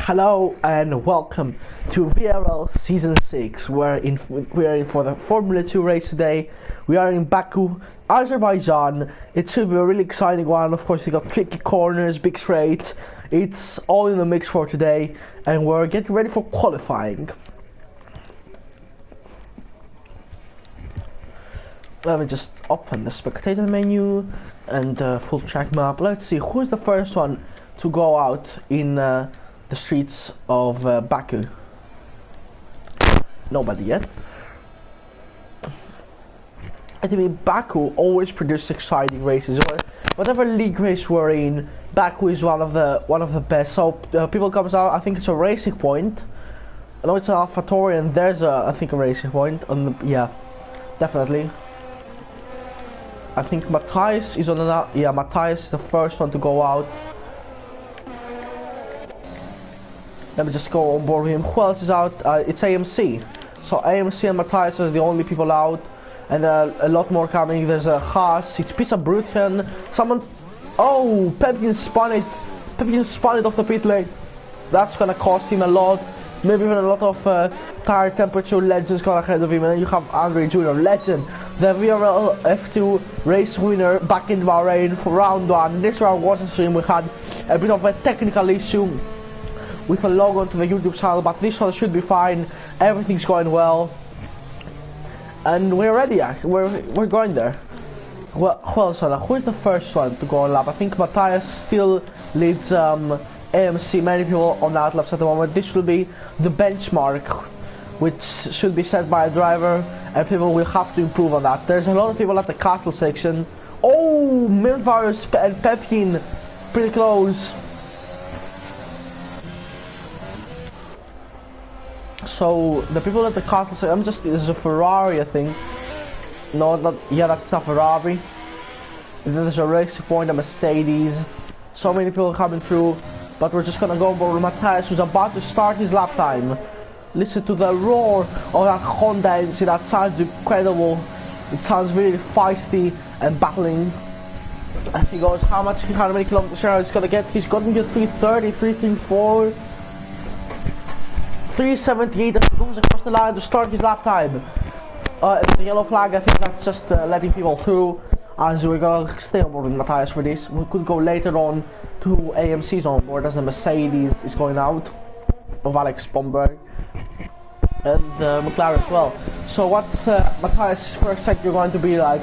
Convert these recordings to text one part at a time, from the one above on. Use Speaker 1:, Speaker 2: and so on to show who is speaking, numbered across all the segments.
Speaker 1: Hello and welcome to VRL Season 6. We are in for the Formula 2 race today. We are in Baku, Azerbaijan. It should be a really exciting one. Of course, we got tricky corners, big straights. It's all in the mix for today, and we're getting ready for qualifying. Let me just open the spectator menu and full track map. Let's see who's the first one to go out in the streets of Baku. Nobody yet. I think Baku always produces exciting races. Whatever league race we're in, Baku is one of the best. So people comes out. I think it's a Racing Point. I know it's an AlphaTauri, and there's I think a Racing Point. Yeah, definitely. I think Matthias is on an. Yeah, Matthias is the first one to go out. Let me just go on board with him. Who else is out? It's AMC. So AMC and Matthias are the only people out, and a lot more coming. There's a Haas. It's Pizza Brutchen. Someone. Oh, Pepin spun it. Pepin spun it off the pit lane. That's gonna cost him a lot. Maybe even a lot of tire temperature legends gone ahead of him. And then you have Andre Jr. Legend, the VRL F2 race winner back in Bahrain for round 1. This round wasn't stream. We had a bit of a technical issue with a logo onto the YouTube channel, but this one should be fine. Everything's going well, and we're ready. We're going there. Well, who is the first one to go on lap? I think Matthias still leads AMC. Many people on that laps at the moment. This will be the benchmark, which should be set by a driver, and people will have to improve on that. There's a lot of people at the castle section. Oh, Milvarus and Pepin, pretty close. So the people at the castle say, there's a Ferrari, I think. No, that's a Ferrari. And then there's a Racing Point, a Mercedes. So many people coming through, but we're just gonna go over with Matthias, who's about to start his lap time. Listen to the roar of that Honda engine. That sounds incredible. It sounds really feisty and battling. As he goes, how many kilometers per hour he's gonna get? He's gonna get 330, 334. 378 as he goes across the line to start his lap time. The yellow flag, I think that's just letting people through, as we're gonna stay on board with Matthias for this. We could go later on to AMC's on board as the Mercedes is going out of Alex Bomberg and McLaren as well. So what's Matthias' first sector going to be like?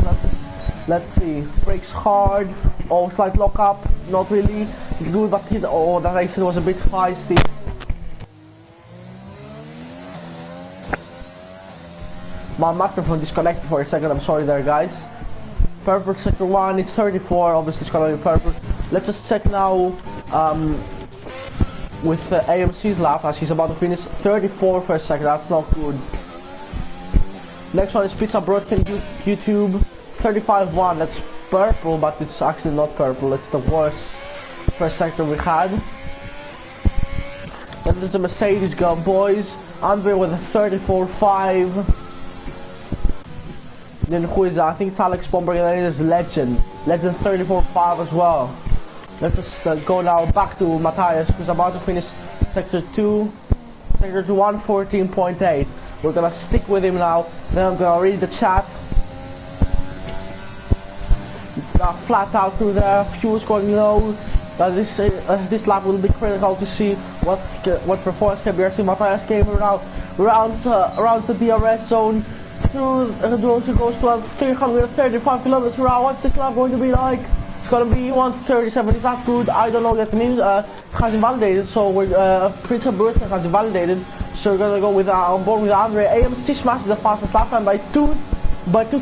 Speaker 1: Let's see. Brakes hard. Oh, slight lock up. Not really good, but that exit was a bit feisty. My microphone disconnected for a second, I'm sorry there guys. Purple sector 1, it's 34, obviously it's gonna be purple. Let's just check now with AMC's lap, as he's about to finish 34 for a second. That's not good. Next one is Pizza Broadcast YouTube 35-1, that's purple, but it's actually not purple, it's the worst first sector we had. Then there's a Mercedes gun, boys. Andre with a 34-5. Then who is that? I think it's Alex Bomberg, and then there's Legend 34-5 as well. Let's just go now back to Matthias, who's about to finish sector 2 114.8. We're gonna stick with him now. Then I'm gonna read the chat. Flat out through there, fuel's going low. This lap will be critical to see what performance can be seen. Matthias came around the DRS zone. It goes to 335 kilometers per hour. What's this lap going to be like? It's going to be 137. Is that good? I don't know. That means it has invalidated. So we're Prince of Burton has invalidated. So we're going to go with on board with Andre. AMC smashes the fastest lap time by two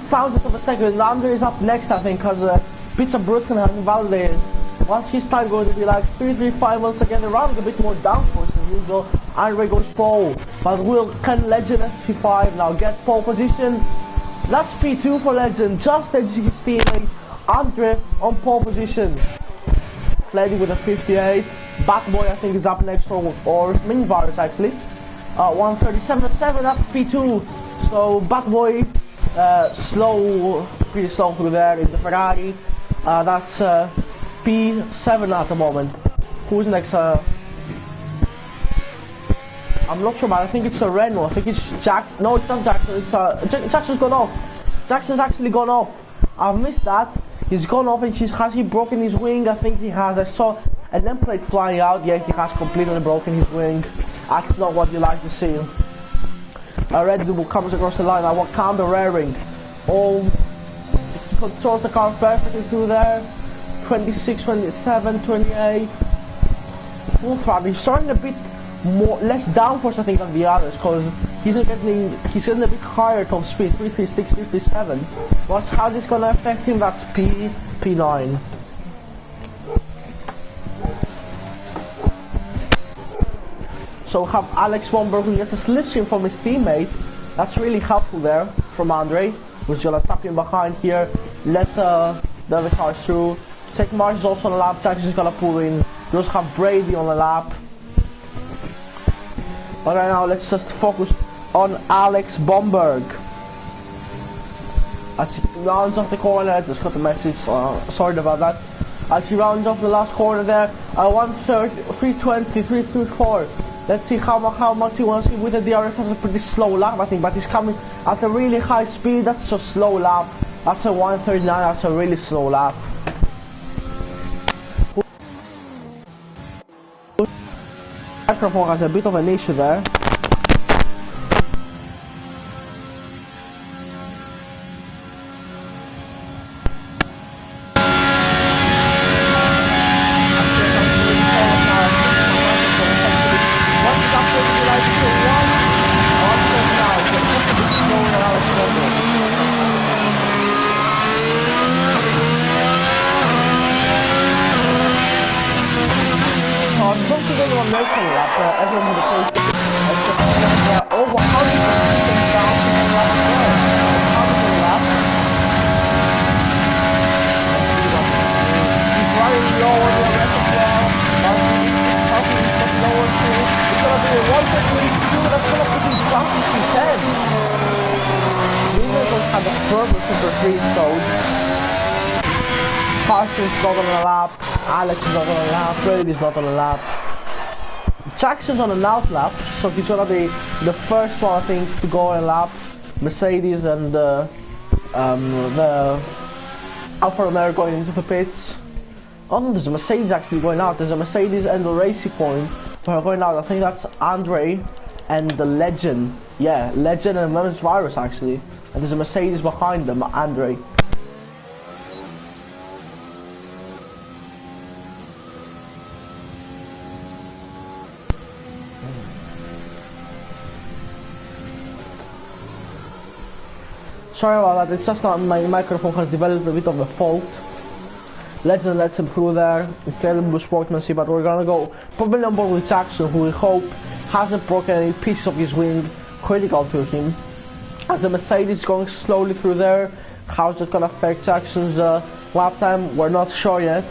Speaker 1: thousandths of a second. Andre is up next, I think, because Pizza Brutchen has invalidated. What's his time going to be like? 335 once again. The round is a bit more downforce than usual. Andre goes pole, but can Legend F5 now get pole position? That's P2 for Legend, just as his teammate Andre on pole position. Lady with a 58. Batboy I think is up next, or Minvarus actually. 137.7, that's P2. So Batboy pretty slow through there in the Ferrari. That's P7 at the moment. Who's next? I'm not sure, but I think it's a Renault. I think it's Jack. No, it's not Jackson. It's Jackson's gone off. Jackson's actually gone off. I've missed that. He's gone off, and has he broken his wing? I think he has. I saw an end plate flying out. Yeah, he has completely broken his wing. That's not what you like to see. Red Bull comes across the line. I want counter rearing. Oh, he controls the car perfectly through there. 26, 27, 28. Full throttle. He's starting a bit less downforce, I think, than the others, because he's getting a bit higher top speed, 336, 337. What's how this gonna affect him? That's P9. So have Alex Bomber who gets a slipstream from his teammate. That's really helpful there from Andre, who's gonna tap him behind here, let the other cars through. Tech Marsh is also on the lap. Jackson is gonna pull in. We also have Brady on the lap. But right now, let's just focus on Alex Bomberg. As he rounds off the corner, I just got the message, sorry about that. As he rounds off the last corner there, 130, 320, 334. Let's see how much he wants to see with the DRS. Has a pretty slow lap, I think, but he's coming at a really high speed. That's a slow lap. That's a 139, that's a really slow lap. Microphone has a bit of an issue there. Carson's not on the lap, Alex is not on the lap, Brady's not on the lap. Jackson's on an out lap, so he's gonna be the first one, I think, to go on a lap. Mercedes and the Alfa Romeo going into the pits. Oh no, there's a Mercedes actually going out. There's a Mercedes and the Racing Point who are going out. I think that's Andre and the Legend. Yeah, Legend and Menace Virus actually. And there's a Mercedes behind them, Andre. Sorry about that, it's just that my microphone has developed a bit of a fault. Legend lets him through there, incredible sportsmanship, but we're gonna go probably on board with Jackson, who we hope hasn't broken any pieces of his wing, critical to him. As the Mercedes going slowly through there, how's it gonna affect Jackson's lap time? We're not sure yet.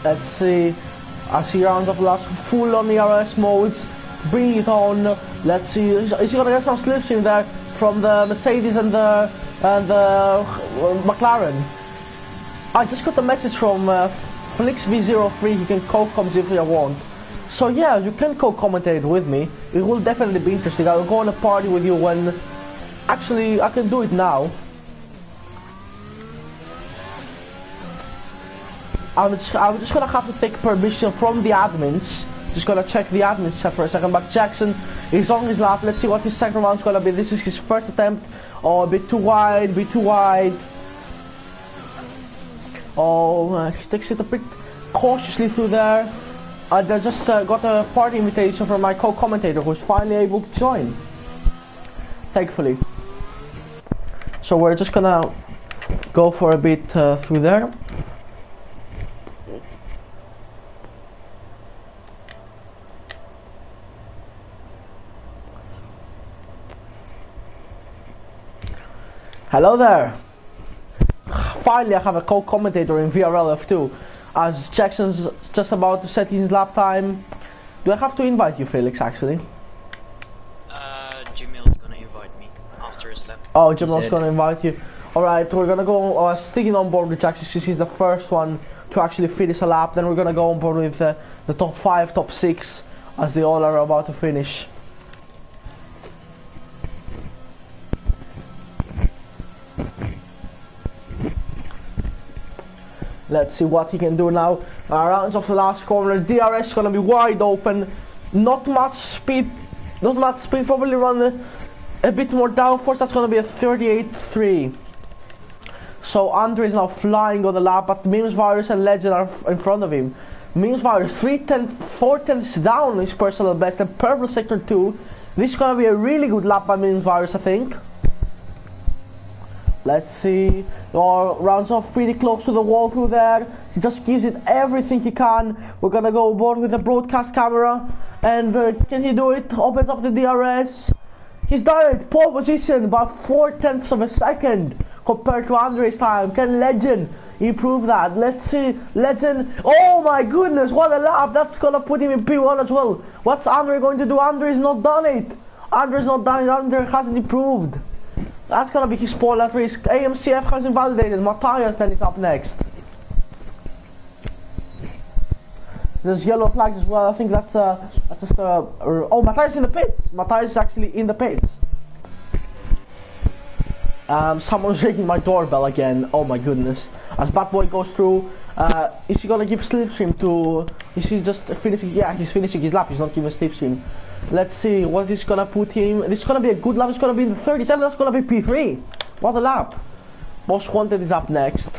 Speaker 1: Let's see, as he rounds up the last full on the RS modes, bring it on. Let's see, is he gonna get some slips in there from the Mercedes and the McLaren? I just got a message from Felix V03, he can co-comment if you want. So yeah, you can co-commentate with me, it will definitely be interesting. I'll go on a party with you when, actually I can do it now. I'm just gonna have to take permission from the admins. Just gonna check the admins chat for a second. But Jackson is on his lap. Let's see what his second round's gonna be. This is his first attempt. Oh, a bit too wide, bit too wide. Oh, he takes it a bit cautiously through there. I just got a party invitation from my co-commentator, who's finally able to join. Thankfully. So we're just gonna go for a bit through there. Hello there! Finally I have a co-commentator in VRL F2, as Jackson's just about to set his lap time. Do I have to invite you, Felix, actually?
Speaker 2: Gmail's gonna invite invite me after his lap.
Speaker 1: Oh, Jamal's gonna invite you. Alright, we're gonna go sticking on board with Jackson. She's the first one to actually finish a lap. Then we're gonna go on board with the top 5, top 6, as they all are about to finish. Let's see what he can do now. Rounds of the last corner. DRS is gonna be wide open. Not much speed. Probably run a bit more downforce. That's gonna be a 38.3. So Andre is now flying on the lap, but Memes Virus and Legend are in front of him. Memes Virus 4 tenths down his personal best, and Purple Sector 2. This is gonna be a really good lap by Memes Virus, I think. Let's see. Rounds off pretty close to the wall through there. He just gives it everything he can. We're gonna go aboard with the broadcast camera. And can he do it? Opens up the DRS. He's done it. Pole position by 4 tenths of a second compared to Andre's time. Can Legend improve that? Let's see. Legend. Oh my goodness, what a lap. That's gonna put him in P1 as well. What's Andre going to do? Andre's not done it. Andre's not done it. Andre hasn't improved. That's gonna be his pole at risk. AMCF has invalidated. Matthias then is up next. There's yellow flags as well. I think that's just oh, Matthias in the pits. Matthias is actually in the pits. Someone's ringing my doorbell again. Oh my goodness. As Bad Boy goes through, is he gonna give slipstream to? Is he just finishing? Yeah, he's finishing his lap. He's not giving slipstream. Let's see what is gonna put him. This is gonna be a good lap. It's gonna be in the 37. That's gonna be P3. What a lap! Most Wanted is up next,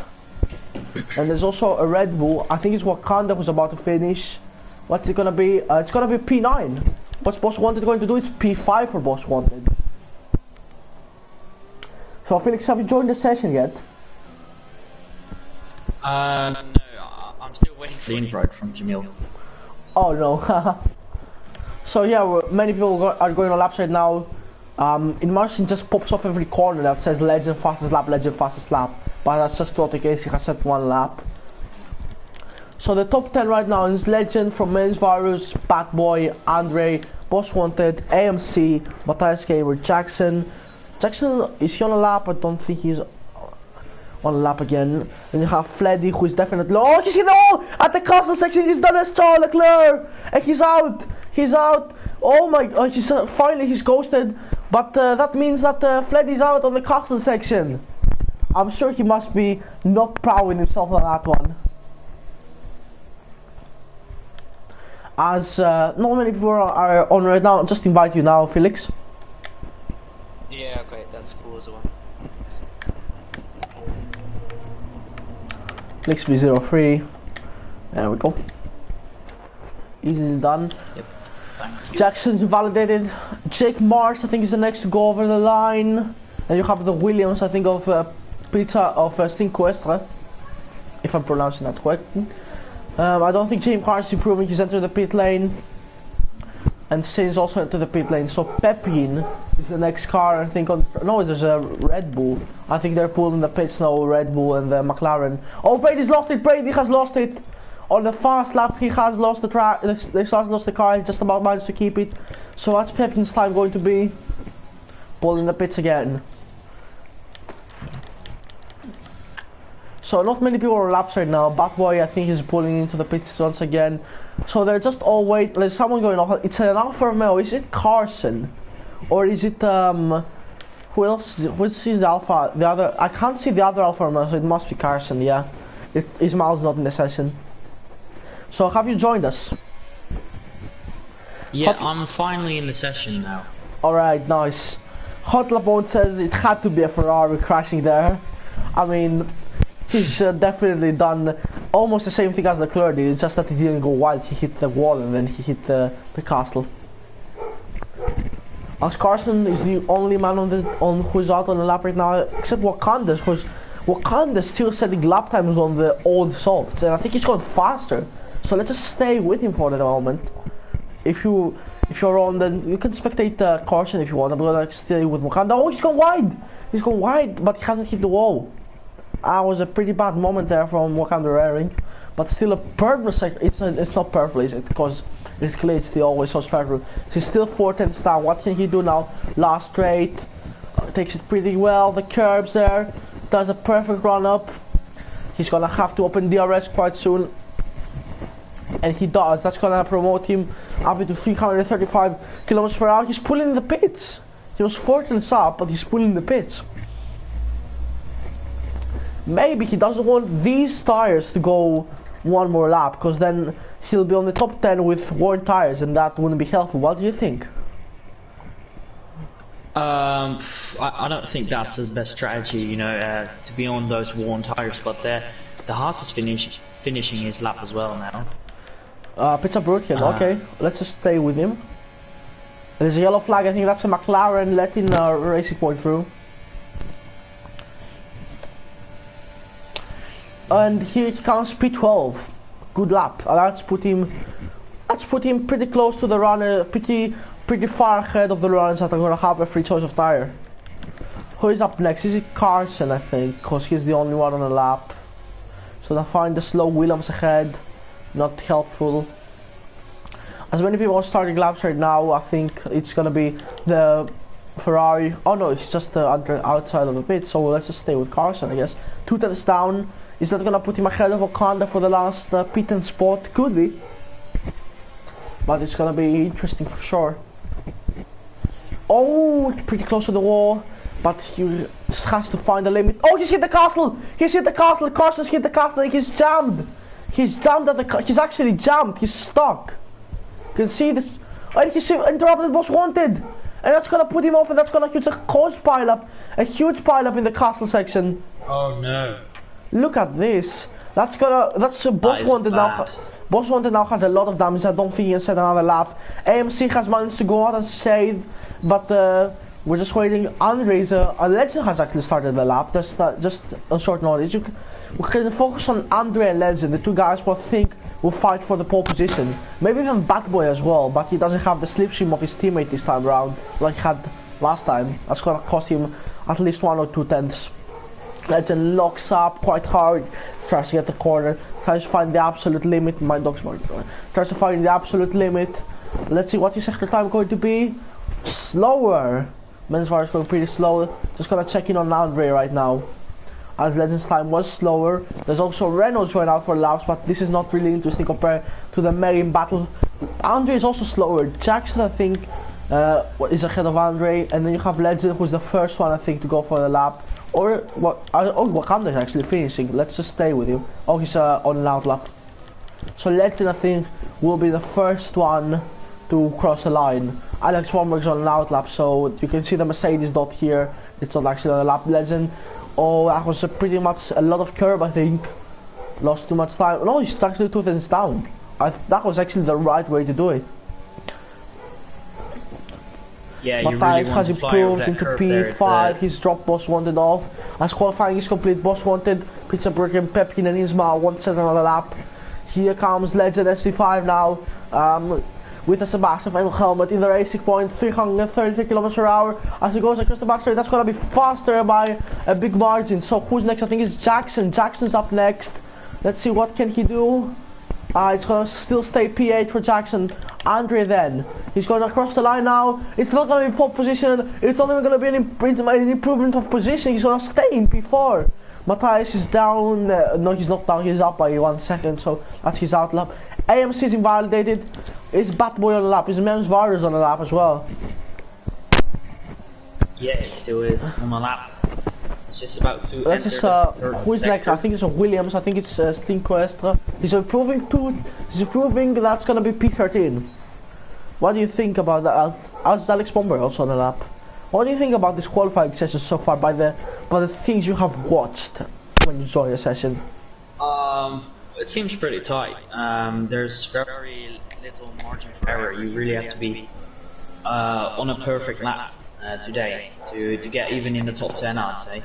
Speaker 1: and there's also a Red Bull. I think it's Wakanda who's about to finish. What's it gonna be? It's gonna be P9. What's Most Wanted going to do? It's P5 for Most Wanted. So Felix, have you joined the session yet?
Speaker 2: No, I'm still waiting for
Speaker 3: the invite from Jamil.
Speaker 1: Oh no. So yeah, many people are going on laps right now. In Martian just pops off every corner that says Legend fastest lap, Legend fastest lap. But that's just not the case, he has set 1 lap. So the top 10 right now is Legend from Men's Virus, Bad Boy, Andre, Boss Wanted, AMC, Matthias Gamer, Jackson. Jackson, is he on a lap? I don't think he's on a lap again. Then you have Fleddy, who is definitely... Oh, he's in at the castle section, he's done as Charles Leclerc! And he's out! He's out! Oh my god, finally he's ghosted. But that means that Fleddy's out on the castle section. I'm sure he must be not proud with himself on that one. As not many people are on right now, I'll just invite you now, Felix.
Speaker 2: Yeah, okay, that's cool as well.
Speaker 1: Felix B03. There we go. Easily done.
Speaker 3: Yep. Thank you.
Speaker 1: Jackson's validated. Jake Mars, I think, is the next to go over the line. And you have the Williams, I think, of Pizza of Stinquestre, if I'm pronouncing that correctly. I don't think James Mars is improving. He's entered the pit lane. And Sainz also entered the pit lane. So Pepin is the next car, I think. No, there's a Red Bull. I think they're pulling the pits now, Red Bull and the McLaren. Oh, Brady's lost it. Brady has lost it. On the fast lap, he has lost the track. He has lost the car. He just about managed to keep it. So what's Pepin's time going to be? Pulling the pits again. So not many people are on laps right now. Bad Boy, I think, is pulling into the pits once again. So they're just all wait. There's someone going off. It's an Alfa Romeo. Is it Carson, or is it who else? Which is the Alpha? The other? I can't see the other Alfa Romeo, so it must be Carson. Yeah, Ismail's not in the session. So have you joined us?
Speaker 3: Yeah, I'm finally in the session now.
Speaker 1: Alright, nice. Hot Labone says it had to be a Ferrari crashing there. I mean, he's definitely done almost the same thing as Leclerc did, it's just that he didn't go wide, he hit the wall and then he hit the castle. As Carson is the only man on who's out on the lap right now, except Wakanda's, because Wakanda's still setting lap times on the old softs, and I think he's going faster. So let's just stay with him for the moment. If you're on, then you can spectate Carson if you want. I'm gonna stay with Wakanda. Oh, he's gone wide! He's gone wide, but he hasn't hit the wall. That was a pretty bad moment there from Wakanda Raring. But still a purple sector. It's not purple, is it? Because This glitch, they always so special. He's still 4 tenths down. What can he do now? Last straight. Takes it pretty well. The curbs there. Does a perfect run up. He's gonna have to open DRS quite soon. And he does. That's gonna promote him up into 335 kilometers per hour. He's pulling the pits. He was 4 tenths up, but he's pulling the pits. Maybe he doesn't want these tires to go one more lap, because then he'll be on the top 10 with worn tires, and that wouldn't be helpful. What do you think?
Speaker 3: I don't think that's the best strategy, you know, to be on those worn tires, but the Haas is finishing his lap as well now.
Speaker 1: Pizza broken, okay, let's just stay with him. There's a yellow flag, I think that's a McLaren letting Racing Point through. And here he comes P12. Good lap. Let's put him pretty close to the runner, pretty far ahead of the runners that are gonna have a free choice of tire. Who is up next? Is it Carson, I think, because he's the only one on the lap. So they find the slow Williams ahead. Not helpful. As many people are starting laps right now, I think it's gonna be the Ferrari. Oh no, it's just the outside of the pit, so let's just stay with Carson, I guess. 2 tenths down. Is that gonna put him ahead of Okanda for the last P10 spot? Could be. But it's gonna be interesting for sure. Oh, pretty close to the wall. But he just has to find the limit. Oh, he's hit the castle! He's hit the castle! Carson's hit the castle! He's jammed! He's jammed at the he's actually jammed! He's stuck! You can see this. And he's interrupted Most Wanted! And that's gonna put him off, and that's gonna use a huge pile-up. A huge pile-up in the castle section.
Speaker 3: Oh no.
Speaker 1: Look at this. That's Boss Wanted now. Boss Wanted now has a lot of damage. I don't think he can set another lap. AMC has managed to go out and shade, but we're just waiting. Andre's a Legend has actually started the lap. Just a short notice. We can focus on Andre and Legend, the two guys who I think will fight for the pole position. Maybe even Batboy as well, but he doesn't have the slipstream of his teammate this time around, like he had last time. That's gonna cost him at least 1 or 2 tenths. Legend locks up quite hard, tries to get the corner, tries to find the absolute limit. My dog's barking. Tries to find the absolute limit. Let's see what his extra time going to be. Slower. Mensvar is going pretty slow. Just gonna check in on Andre right now. As Legend's time was slower. There's also Reynolds going out for laps, but this is not really interesting compared to the Merriam battle. Andre is also slower. Jackson, I think, is ahead of Andre, and then you have Legend, who's the first one, I think, to go for the lap. Or what? Oh, Wakanda is actually finishing. Let's just stay with him. Oh, he's on an out lap. So Legend, I think, will be the first one to cross the line. Alex Bomberg's on an out lap, so you can see the Mercedes dot here. It's not actually on a lap. Legend. Oh, that was pretty much a lot of curb, I think. Lost too much time. No, he's actually 2 tenths down. That was actually the right way to do it.
Speaker 3: Yeah, you
Speaker 1: Matthias
Speaker 3: really
Speaker 1: has
Speaker 3: want to fly over
Speaker 1: improved
Speaker 3: that
Speaker 1: into
Speaker 3: curve
Speaker 1: P5,
Speaker 3: there.
Speaker 1: he's dropped Boss Wanted off. As qualifying is complete, Boss Wanted, Pizza Burger, Pepkin and Ismail want to set another lap. Here comes Legend SV5 now, with a Sebastian Vettel helmet in the Racing Point, 330 kilometers per hour. As he goes across the backstretch, that's going to be faster by a big margin. So who's next? I think it's Jackson. Jackson's up next. Let's see what can he do. It's going to still stay P8 for Jackson. Andre then. He's going to cross the line now. It's not going to be pole position. It's not even going to be an improvement of position. He's going to stay in P4. Matthias is down. No, he's not down. He's up by 1 second. So that's his out lap. AMC is invalidated. Is Batboy on the lap? Is Mems Varus on the lap as well?
Speaker 3: Yeah, he still is on the lap. It's just about to
Speaker 1: Let's
Speaker 3: enter
Speaker 1: just,
Speaker 3: the third
Speaker 1: who's next?
Speaker 3: sector.
Speaker 1: I think it's a Williams. I think it's Stinko Estra. He's improving. That's gonna be P13. What do you think about that? As Alex Bomber also on the lap. What do you think about this qualifying session so far? By the things you have watched when you join a session.
Speaker 3: It seems pretty tight. There's very little margin for error. You really have to be on a perfect lap today to get even in the top 10, I'd say.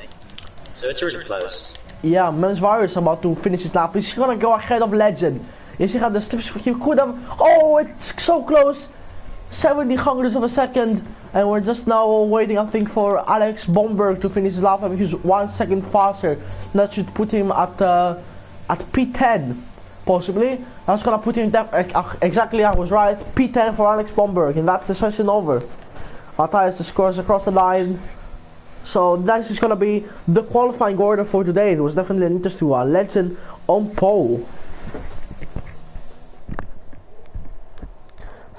Speaker 3: So it's really close.
Speaker 1: Yeah, Mensvar is about to finish his lap. Is he gonna go ahead of Legend? If he had the slips, he could have. Oh, it's so close! 70 hundredths of a second, and we're just now waiting, I think, for Alex Bomberg to finish his lap. I mean, he's 1 second faster. That should put him at P10. Possibly. I was gonna put him exactly. I was right. P10 for Alex Bomberg, and that's the session over. Matthias scores across the line. So that is gonna be the qualifying order for today. It was definitely an interesting one. Legend on pole.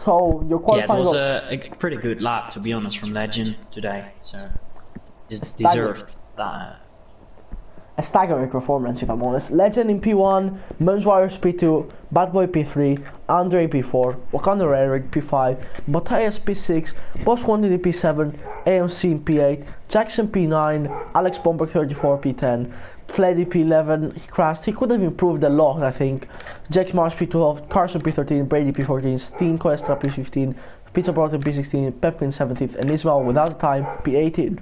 Speaker 1: So your qualifying.
Speaker 3: Yeah, it was a pretty good lap, to be honest, from Legend today. So just deserved that.
Speaker 1: A staggering performance, if I'm honest. Legend in P1, Menswires P2, Batboy P3, Andre P4, Wakanda Eric P5, Matthias P6, Boss Quantity P7, AMC in P8, Jackson P9, Alex Bomberg 34 P10, Fleddy P11, he crashed, he could have improved a lot, I think. Jack Marsh P12, Carson P13, Brady P14, Steen Coestra P15, Pizza Broughton P16, Pepkin 17th, and Ismail without time P18.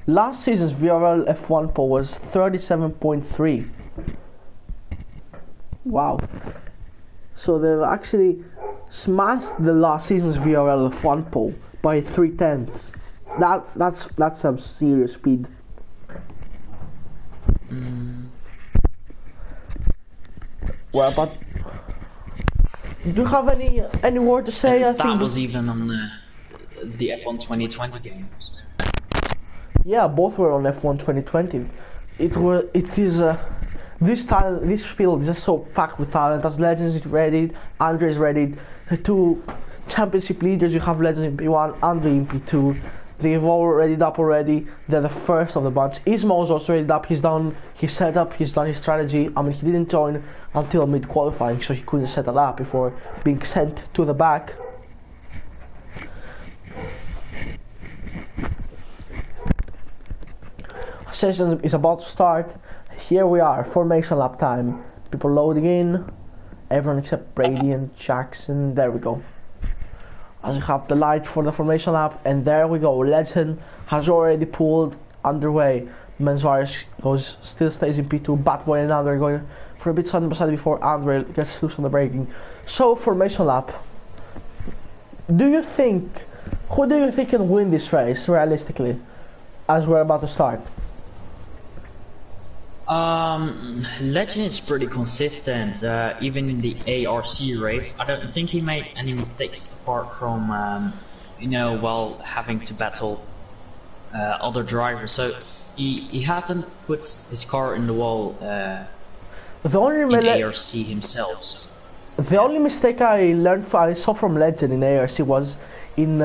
Speaker 1: Last season's VRL F1 pole was 37.3. Wow. So they've actually smashed the last season's VRL F1 pole by 3/10. That's some serious speed. Well, but do you have any word to say?
Speaker 3: And that was even on the F1 2020 games.
Speaker 1: Yeah, both were on F1 2020. This field is just so packed with talent. As Legends is ready, Andre is ready. The two championship leaders, you have Legends in P1, Andre in P2. They've all readied up already. They're the first of the bunch. Ismail's also readied up. He's done his setup. He's done his strategy. I mean, he didn't join until mid qualifying, so he couldn't set a lap before being sent to the back. Session is about to start. Here we are, formation lap time. People loading in. Everyone except Brady and Jackson. There we go. As we have the light for the formation lap, and there we go. Legend has already pulled underway. Menswires still stays in P2. Batboy and Andre going for a bit side by side before Andre gets loose on the braking. So formation lap. Who do you think can win this race realistically? As we're about to start.
Speaker 3: Legend is pretty consistent, even in the ARC race. I don't think he made any mistakes apart from, while having to battle other drivers. So he hasn't put his car in the wall in ARC himself. So.
Speaker 1: The only mistake I saw from Legend in ARC was in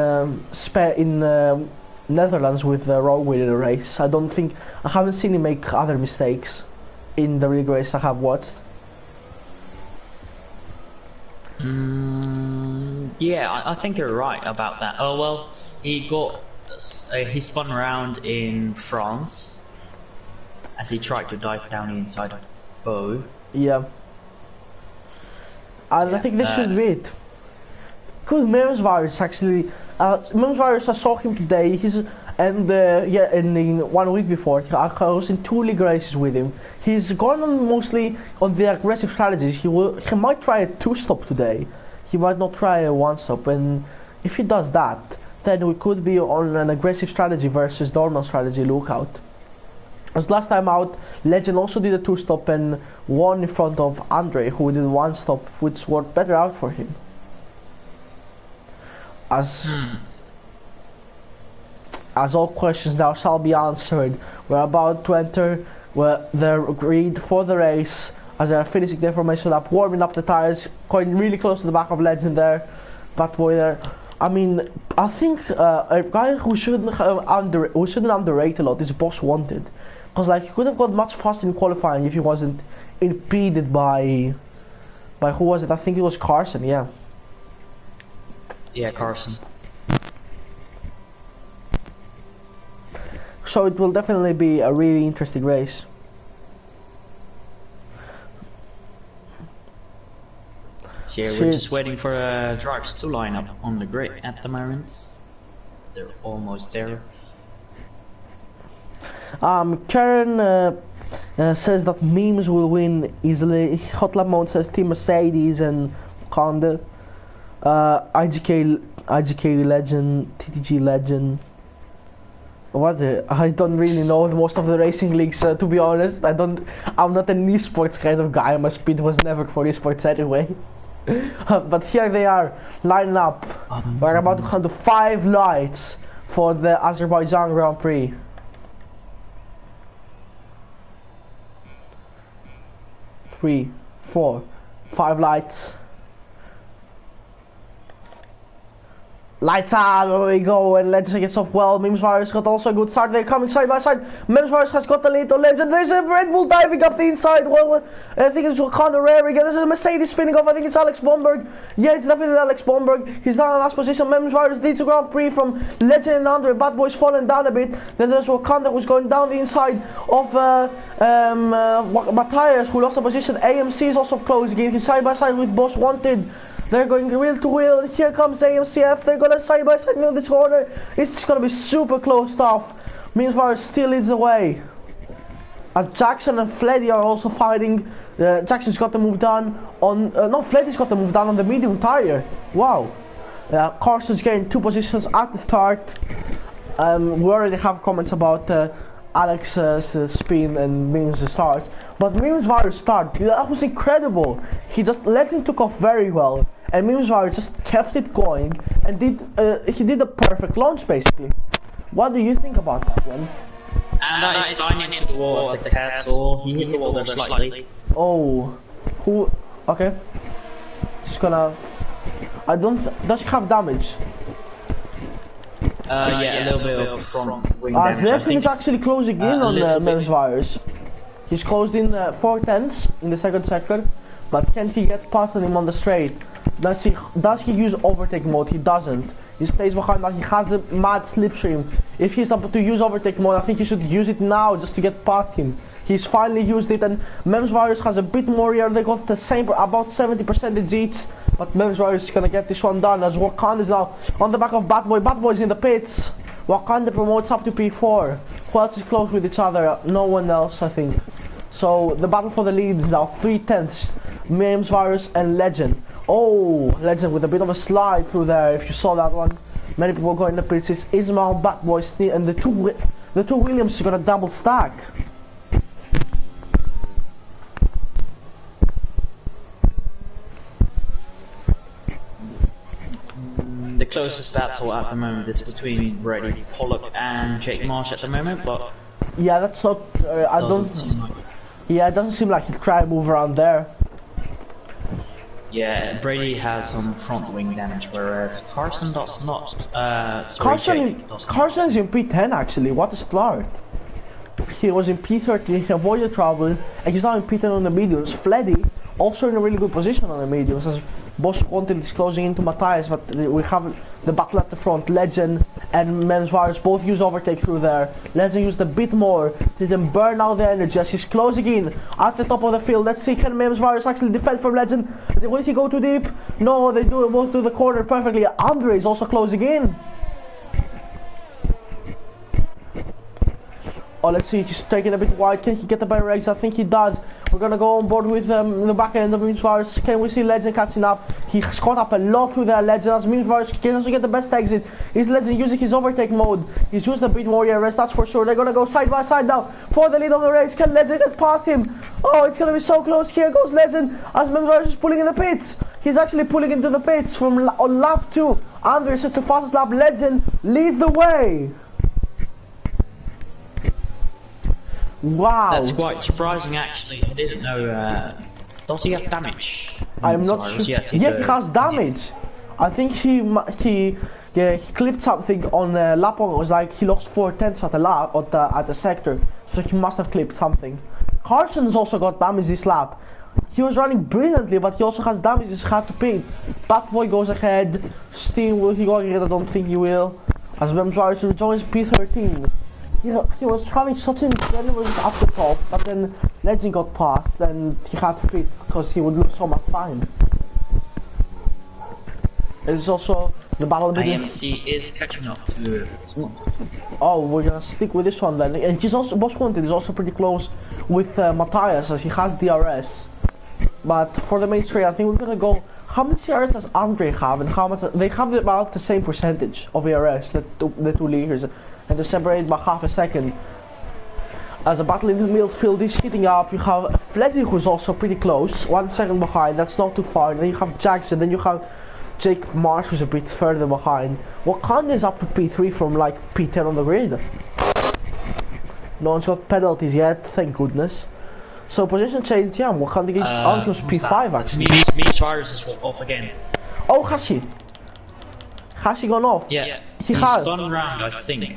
Speaker 1: Netherlands with Rowe winning the race. I haven't seen him make other mistakes in the league race I have watched.
Speaker 3: Yeah, I think you're right about that. Oh well, he spun around in France as he tried to dive down the inside of Bo.
Speaker 1: Yeah. And I think this should be it. Because Menswires actually, Menswires, I saw him today. In 1 week before, I was in 2 league races with him. He's gone on mostly on the aggressive strategies. He might try a 2-stop today. He might not try a 1-stop. And if he does that, then we could be on an aggressive strategy versus normal strategy lookout. As last time out, Legend also did a 2-stop and won in front of Andre, who did 1-stop, which worked better out for him. As all questions now shall be answered, we're about to enter the grid for the race as they're finishing the formation lap, warming up the tires, going really close to the back of Legend there, Batboy there. I mean, I think a guy who shouldn't underrate a lot is Boss Wanted, because he could have got much faster in qualifying if he wasn't impeded by who was it? I think it was Carson. Yeah,
Speaker 3: Carson.
Speaker 1: So it will definitely be a really interesting race.
Speaker 3: So yeah, we're just waiting for drivers to line up on the grid at the moment. They're almost there.
Speaker 1: Karen says that memes will win easily. Hotlap Mode says Team Mercedes and Conde. IGK Legend, TTG Legend. What? I don't really know most of the racing leagues, to be honest. I'm not an esports kind of guy. My speed was never for esports anyway. But here they are, lining up. We're about to count to 5 lights for the Azerbaijan Grand Prix. 3, 4, 5 lights. Lights out, there we go, and Legend gets off well. Memes Virus got also a good start. They're coming side by side. Memes Virus has got the lead on Legend. There's a Red Bull diving up the inside. Well, I think it's Conor Rare again. This is a Mercedes spinning off. I think it's Alex Bomberg. Yeah, it's definitely Alex Bomberg. He's down in last position. Memes Virus leads the Grand Prix from Legend and Andre. Bad Boy's falling down a bit. Then there's Wakanda who's going down the inside of Matthias, who lost the position. AMC is also closing in. He's side by side with Boss Wanted. They're going wheel to wheel. Here comes AMCF. They're gonna side by side in this corner. It's gonna be super close stuff. Meanwhile, still leads the way. As Jackson and Fleddy are also fighting. Jackson's got the move done on. No, Fleddy's got the move done on the medium tire. Wow. Carson's getting 2 positions at the start. We already have comments about Alex's spin and Memes' starts. But Memes Virus start, that was incredible. Legend took off very well. And Memes Virus just kept it going and he did a perfect launch basically. What do you think about that one?
Speaker 3: And that is Stein into the wall at the castle. He hit the wall there slightly.
Speaker 1: Oh, who? Okay. Just gonna. Does he have damage?
Speaker 3: Yeah, a little bit of front wing damage.
Speaker 1: Zerfin is actually closing in on Memes Virus. He's closed in 4/10 in the second sector, but can he get past him on the straight? Does he use overtake mode? He doesn't. He stays behind that. He has a mad slipstream. If he's able to use overtake mode, I think he should use it now just to get past him. He's finally used it, and Memes Virus has a bit more here. They got the same, about 70% each, but Memes Virus is gonna get this one done as Wakanda is now on the back of Bad Boy. Bad Boy's in the pits. Wakanda promotes up to P4. Who else is close with each other? No one else, I think. So the battle for the lead is now 3/10. Memes Virus and Legend. Oh, Legend with a bit of a slide through there. If you saw that one, many people going in the pits. It's Ismail, Bad Boy, and the two Williams are gonna double stack.
Speaker 3: The closest battle at the moment is between Brady Pollock and Jake Marsh at the moment, but
Speaker 1: yeah, that's not. I don't. Yeah, it doesn't seem like he'd try to move around there.
Speaker 3: Yeah, Brady has some front wing damage, whereas Carson does not.
Speaker 1: Carson is in P10 actually. What a start! He was in P13, he avoided trouble, and he's now in P10 on the mediums. Fleddy also in a really good position on the mediums, as Boss Wanted is closing into Matthias, but we have the battle at the front. Legend and Memes Virus both use overtake through there. Legend used a bit more, didn't burn out the energy as he's closing in at the top of the field. Let's see, can Memes Virus actually defend from Legend? Will he go too deep? No, they both do the corner perfectly. Andre is also closing in. Oh, let's see, he's taking a bit wide. Can he get the better eggs? I think he does. We're gonna go on board with the back end of Memes Virus. Can we see Legend catching up? He's caught up a lot with their Legend as Memes Virus can also get the best exit. Is Legend using his overtake mode? He's used a bit more here, that's for sure. They're gonna go side by side now for the lead of the race. Can Legend get past him? Oh, it's gonna be so close. Here goes Legend as Memes Virus is pulling in the pits. He's actually pulling into the pits from on lap 2. Andre sets the fastest lap. Legend leads the way. Wow,
Speaker 3: that's quite surprising actually. I didn't know. Does he have damage?
Speaker 1: I'm not sure.
Speaker 3: Yes,
Speaker 1: he has damage. I think he clipped something on the lap one. It was like he lost 4/10 at the lap at the sector, so he must have clipped something. Carson's also got damage this lap. He was running brilliantly, but he also has damage. He's had to pit. Bad Boy goes ahead. Steam, will he go ahead? I don't think he will. As Memes Virus joins P13. He was having such an incredible up the top, but then Legend got past, and he had to pit because he would lose so much time. There's also the battle between.
Speaker 3: AMC is catching up to.
Speaker 1: Oh, we're gonna stick with this one then. And he's also Boss Wanted is also pretty close with Matthias as he has DRS. But for the main straight, I think we're gonna go How much ERS does Andre have, and how much they have about the same percentage of ERS, the two leaders, and they're separated by half a second. As a battle in the midfield is heating up, you have Fletty, who's also pretty close, 1 second behind, that's not too far. Then you have Jackson, then you have Jake Marsh, who's a bit further behind. Wakanda is up to P3 from like P10 on the grid. No one's got penalties yet, thank goodness. So position change, yeah, Wakanda get on to P5 actually.
Speaker 3: Me's virus is off again.
Speaker 1: Oh, has he? Has he gone off?
Speaker 3: Yeah,
Speaker 1: He's
Speaker 3: gone round, I think.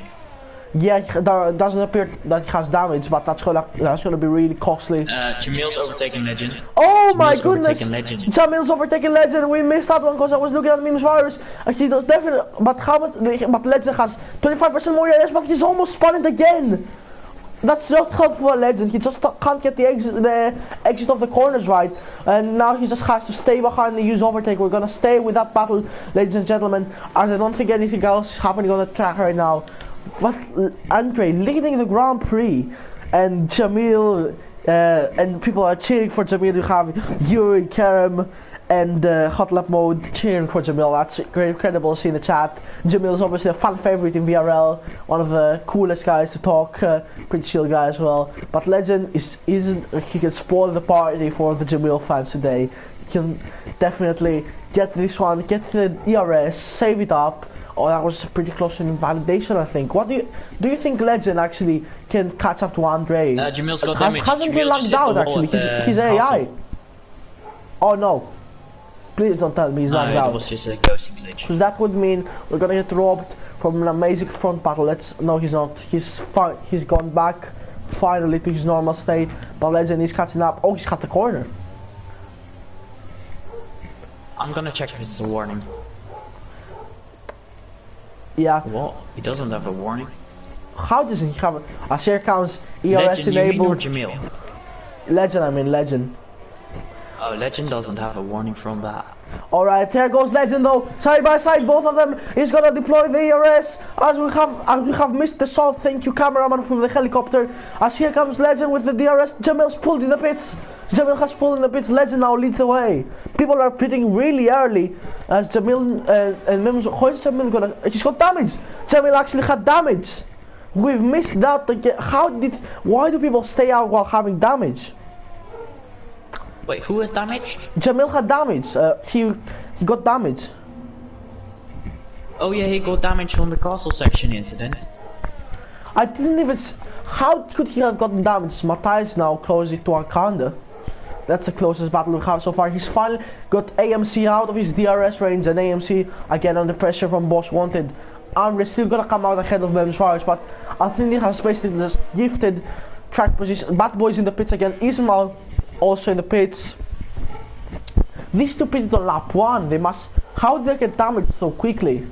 Speaker 1: Yeah, it doesn't appear that he has damage, but that's gonna be really costly.
Speaker 3: Jamil's overtaken Legend.
Speaker 1: Oh my goodness!
Speaker 3: Legend.
Speaker 1: Jamil's overtaken Legend. We missed that one because I was looking at Meme's virus. He does definitely, but how much? But Legend has 25% more ERS, but he's almost spun it again. That's not helpful for Legend. He just can't get the exit of the corners right, and now he just has to stay behind and use overtake. We're gonna stay with that battle, ladies and gentlemen, as I don't think anything else is happening on the track right now. But Andre leading the Grand Prix, and Jamil, and people are cheering for Jamil. You have Yuri, Kerem, and Hot Lap Mode cheering for Jamil. That's incredible to see in the chat. Jamil is obviously a fan favorite in VRL, one of the coolest guys to talk, pretty chill guy as well. But Legend he can spoil the party for the Jamil fans today. He can definitely get this one, get the ERS, save it up. Oh, that was pretty close to invalidation, I think. What do you think Legend actually can catch up to Andre?
Speaker 3: Jamil's got damage.
Speaker 1: Hasn't been locked out actually. He's AI. Oh no! Please don't tell me he's locked out.
Speaker 3: It was just a ghosting glitch.
Speaker 1: Because that would mean we're gonna get robbed from an amazing front battle. No, he's not. He's fine. He's gone back finally to his normal state. But Legend is catching up. Oh, he's cut the corner.
Speaker 3: I'm gonna check if it's a warning.
Speaker 1: Yeah.
Speaker 3: What? He doesn't have a warning?
Speaker 1: How does he have a share counts ERS
Speaker 3: Legend,
Speaker 1: enabled?
Speaker 3: you mean, or Jamil?
Speaker 1: Legend, I mean Legend.
Speaker 3: Oh, Legend doesn't have a warning from that.
Speaker 1: Alright, there goes Legend though, side by side, both of them. He's gonna deploy the ERS as we have missed the shot. Thank you, cameraman, from the helicopter. As here comes Legend with the DRS. Jamil's pulled in the pits. Jamil has pulled in the pits. Legend now leads the way. People are pitting really early as Jamil and Mims. How is Jamil gonna? He's got damage. Jamil actually had damage. We've missed that again. Why do people stay out while having damage?
Speaker 3: Wait, who has damage?
Speaker 1: Jamil had damage. He got damage.
Speaker 3: Oh yeah, he got damage from the castle section incident.
Speaker 1: I didn't even. How could he have gotten damage? Matthias now closes it to Akanda. That's the closest battle we have so far. He's finally got AMC out of his DRS range, and AMC again under pressure from Boss Wanted. Andre's still gonna come out ahead of Mem's Fires, but I think he has basically just gifted track position. Bad Boys in the pits again. Ismail also in the pits. These two pits on lap 1. They must. How did they get damaged so quickly?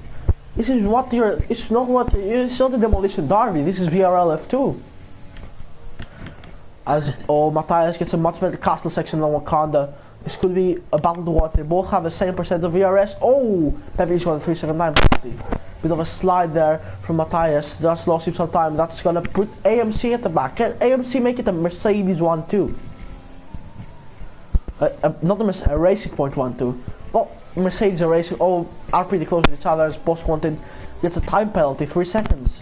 Speaker 1: This is what you're. It's not the Demolition Derby. This is VRL F2. As Matthias gets a much better castle section than Wakanda. This could be a battle to watch. They both have the same percent of VRS. Oh, Pepe's got a 3-second time. Bit of a slide there from Matthias. Just lost him some time. That's gonna put AMC at the back. Can AMC make it a Mercedes 1-2? Not a Racing Point 1-2. Well, Mercedes and Racing are pretty close to each other. As Boss Wanted gets a time penalty, 3 seconds.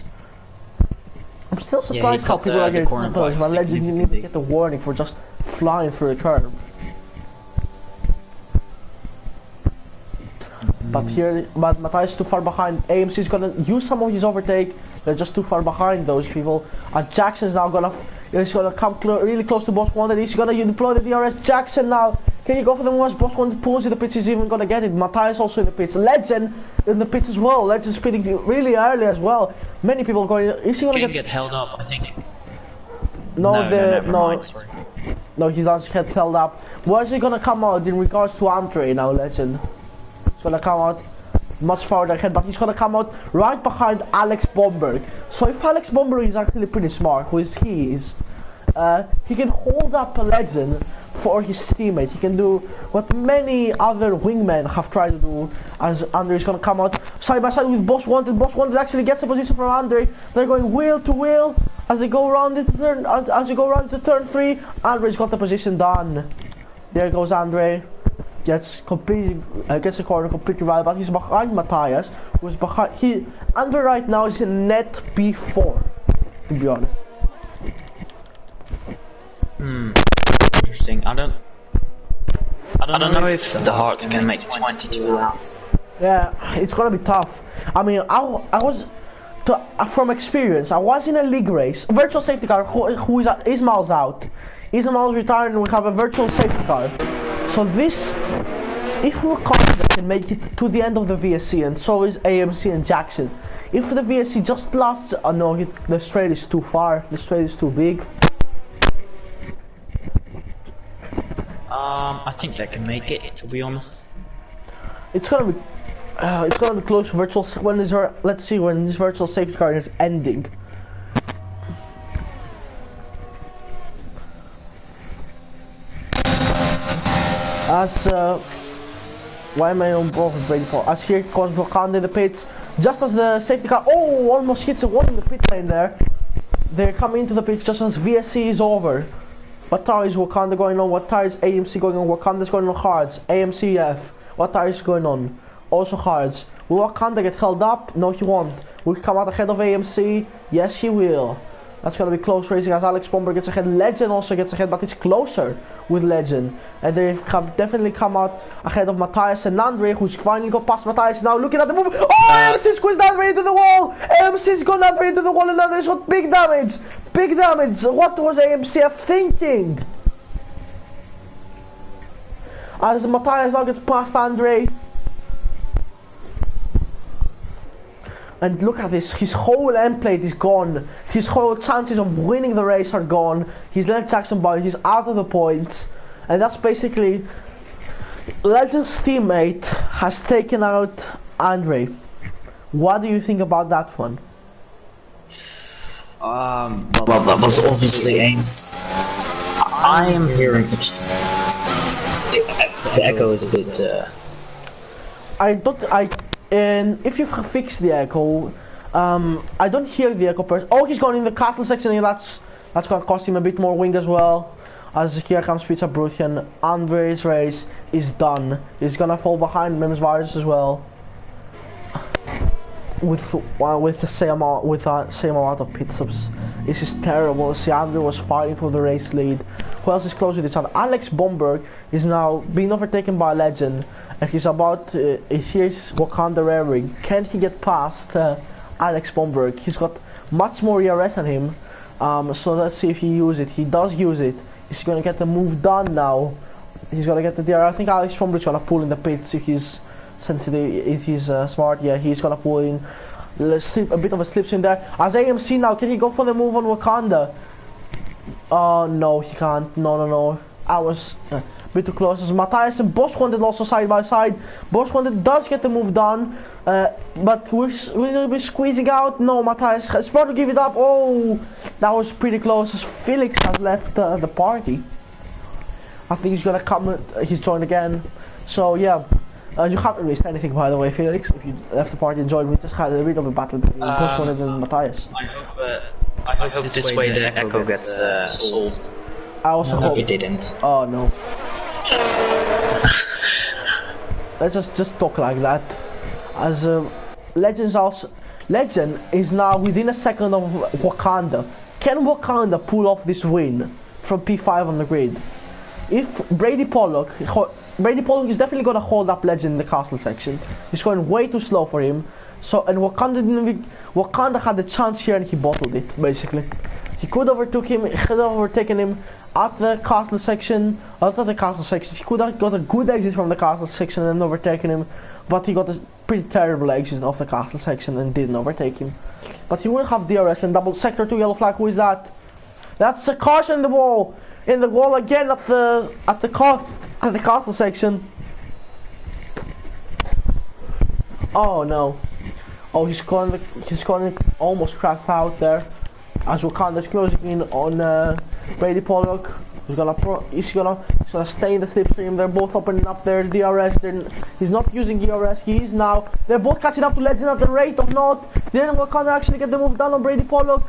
Speaker 1: I'm still surprised how people are getting time penalties, but Legend didn't even get a warning for just flying through the curb. But Matthias is too far behind. AMC is gonna use some of his overtake. They're just too far behind those people. As Jackson's now gonna come really close to Boss Wanted. He's gonna deploy the DRS. Jackson now. Can you go for the once Boss Wanted pulls in the pits? He's even gonna get it. Matthias also in the pits. Legend in the pits as well. Legend speeding really early as well. Many people going. Is he gonna
Speaker 3: get held up? I think.
Speaker 1: No, he doesn't get held up. Where's he gonna come out in regards to Andre now, Legend? He's gonna come out much farther ahead, but he's gonna come out right behind Alex Bomberg. So if Alex Bomberg is actually pretty smart, he can hold up a Legend for his teammate. He can do what many other wingmen have tried to do. As Andre is gonna come out side by side with Boss Wanted. Boss Wanted actually gets a position from Andre. They're going wheel to wheel as they go around it. As you go around to turn 3, Andre's got the position done. There goes Andre. gets the corner completely right, but he's behind Matthias, who's behind Andre right now is in net B4, to be honest.
Speaker 3: Interesting. I don't know if the Heart can make 22 laps.
Speaker 1: Yeah, it's gonna be tough. I mean, I was from experience. I was in a league race, virtual safety car. Who is Ismail's out? Ismail's retired, and we have a virtual safety car. So this, if Wakanda can make it to the end of the VSC, and so is AMC and Jackson. If the VSC just lasts, no, the straight is too far. The straight is too big.
Speaker 3: I think they can make it. To be honest,
Speaker 1: it's gonna be close. Virtual when this let's see when this virtual safety car is ending. As why am I on both Brady for? As here comes Wakanda in the pits, just as the safety car almost hits one in the pit lane there. They're coming into the pits just as VSC is over. What tire is Wakanda going on? What tire is AMC going on? Wakanda's going on hards. AMC F. What tire is going on? Also hards. Will Wakanda get held up? No, he won't. Will he come out ahead of AMC? Yes, he will. That's gonna be close racing as Alex Bomber gets ahead. Legend also gets ahead, but it's closer with Legend. And they have definitely come out ahead of Matthias and Andre, who's finally got past Matthias. Now looking at the move. Oh, AMC squeezed Andre into the wall. AMC's gone Andre into the wall, and Andre shot big damage. Big damage. What was AMCF thinking? As Matthias now gets past Andre. And look at this, his whole end plate is gone. His whole chances of winning the race are gone. He's left Jackson by, he's out of the points. And that's basically, Legend's teammate has taken out Andre. What do you think about that one?
Speaker 3: Well, that was obviously aimed. I am hearing the echo is a bit.
Speaker 1: And if you fix the echo, I don't hear the echo person. Oh, he's going in the castle section, and that's gonna cost him a bit more wing as well. As here comes Pizza Bruthian. Andre's race is done. He's gonna fall behind Mims Virus as well. With the same amount of pit stops. This is terrible. See, Andre was fighting for the race lead. Who else is close with each other? Alex Bomberg is now being overtaken by Legend, and he's about. Here's Wakanda rearing. Can he get past Alex Bomberg? He's got much more ERS than him. So let's see if he uses it. He does use it. He's gonna get the move done now. He's gonna get the DRS. I think Alex Bomberg's gonna pull in the pits if he's sensitive, if he's smart. Yeah, he's gonna pull in. A bit of a slips in there. As AMC now, can he go for the move on Wakanda? No, he can't. No. I was a bit too close. As Matthias and Bosch wanted also side by side. Bosch wanted does get the move done, but we'll be squeezing out. No, Matthias is about to give it up. Oh, that was pretty close. As Felix has left the party. I think he's gonna come. He's joined again. So yeah. You haven't missed anything, by the way, Felix. If you left the party and joined, we just had a bit of a battle between Postman and Matthias.
Speaker 3: I hope this way the echo gets solved.
Speaker 1: I also hope
Speaker 3: it didn't.
Speaker 1: Oh no. Let's just talk like that. As Legend is now within a second of Wakanda. Can Wakanda pull off this win from P5 on the grid? If Brady Pollock is definitely going to hold up Legend in the castle section. He's going way too slow for him. So, and Wakanda had the chance here and he bottled it, basically. He could have overtaken him at the castle section, He could have got a good exit from the castle section and overtaken him, but he got a pretty terrible exit of the castle section and didn't overtake him. But he will have DRS and double sector 2 yellow flag. Who is that? That's a caution in the wall. In the wall again at the castle section. Oh no! Oh, he's going almost crashed out there. As Wakanda's closing in on Brady Pollock. He's gonna stay in the slipstream. They're both opening up their DRS. He's not using DRS. They're both catching up to Legend at the rate of not. Didn't Wakanda actually get the move done on Brady Pollock?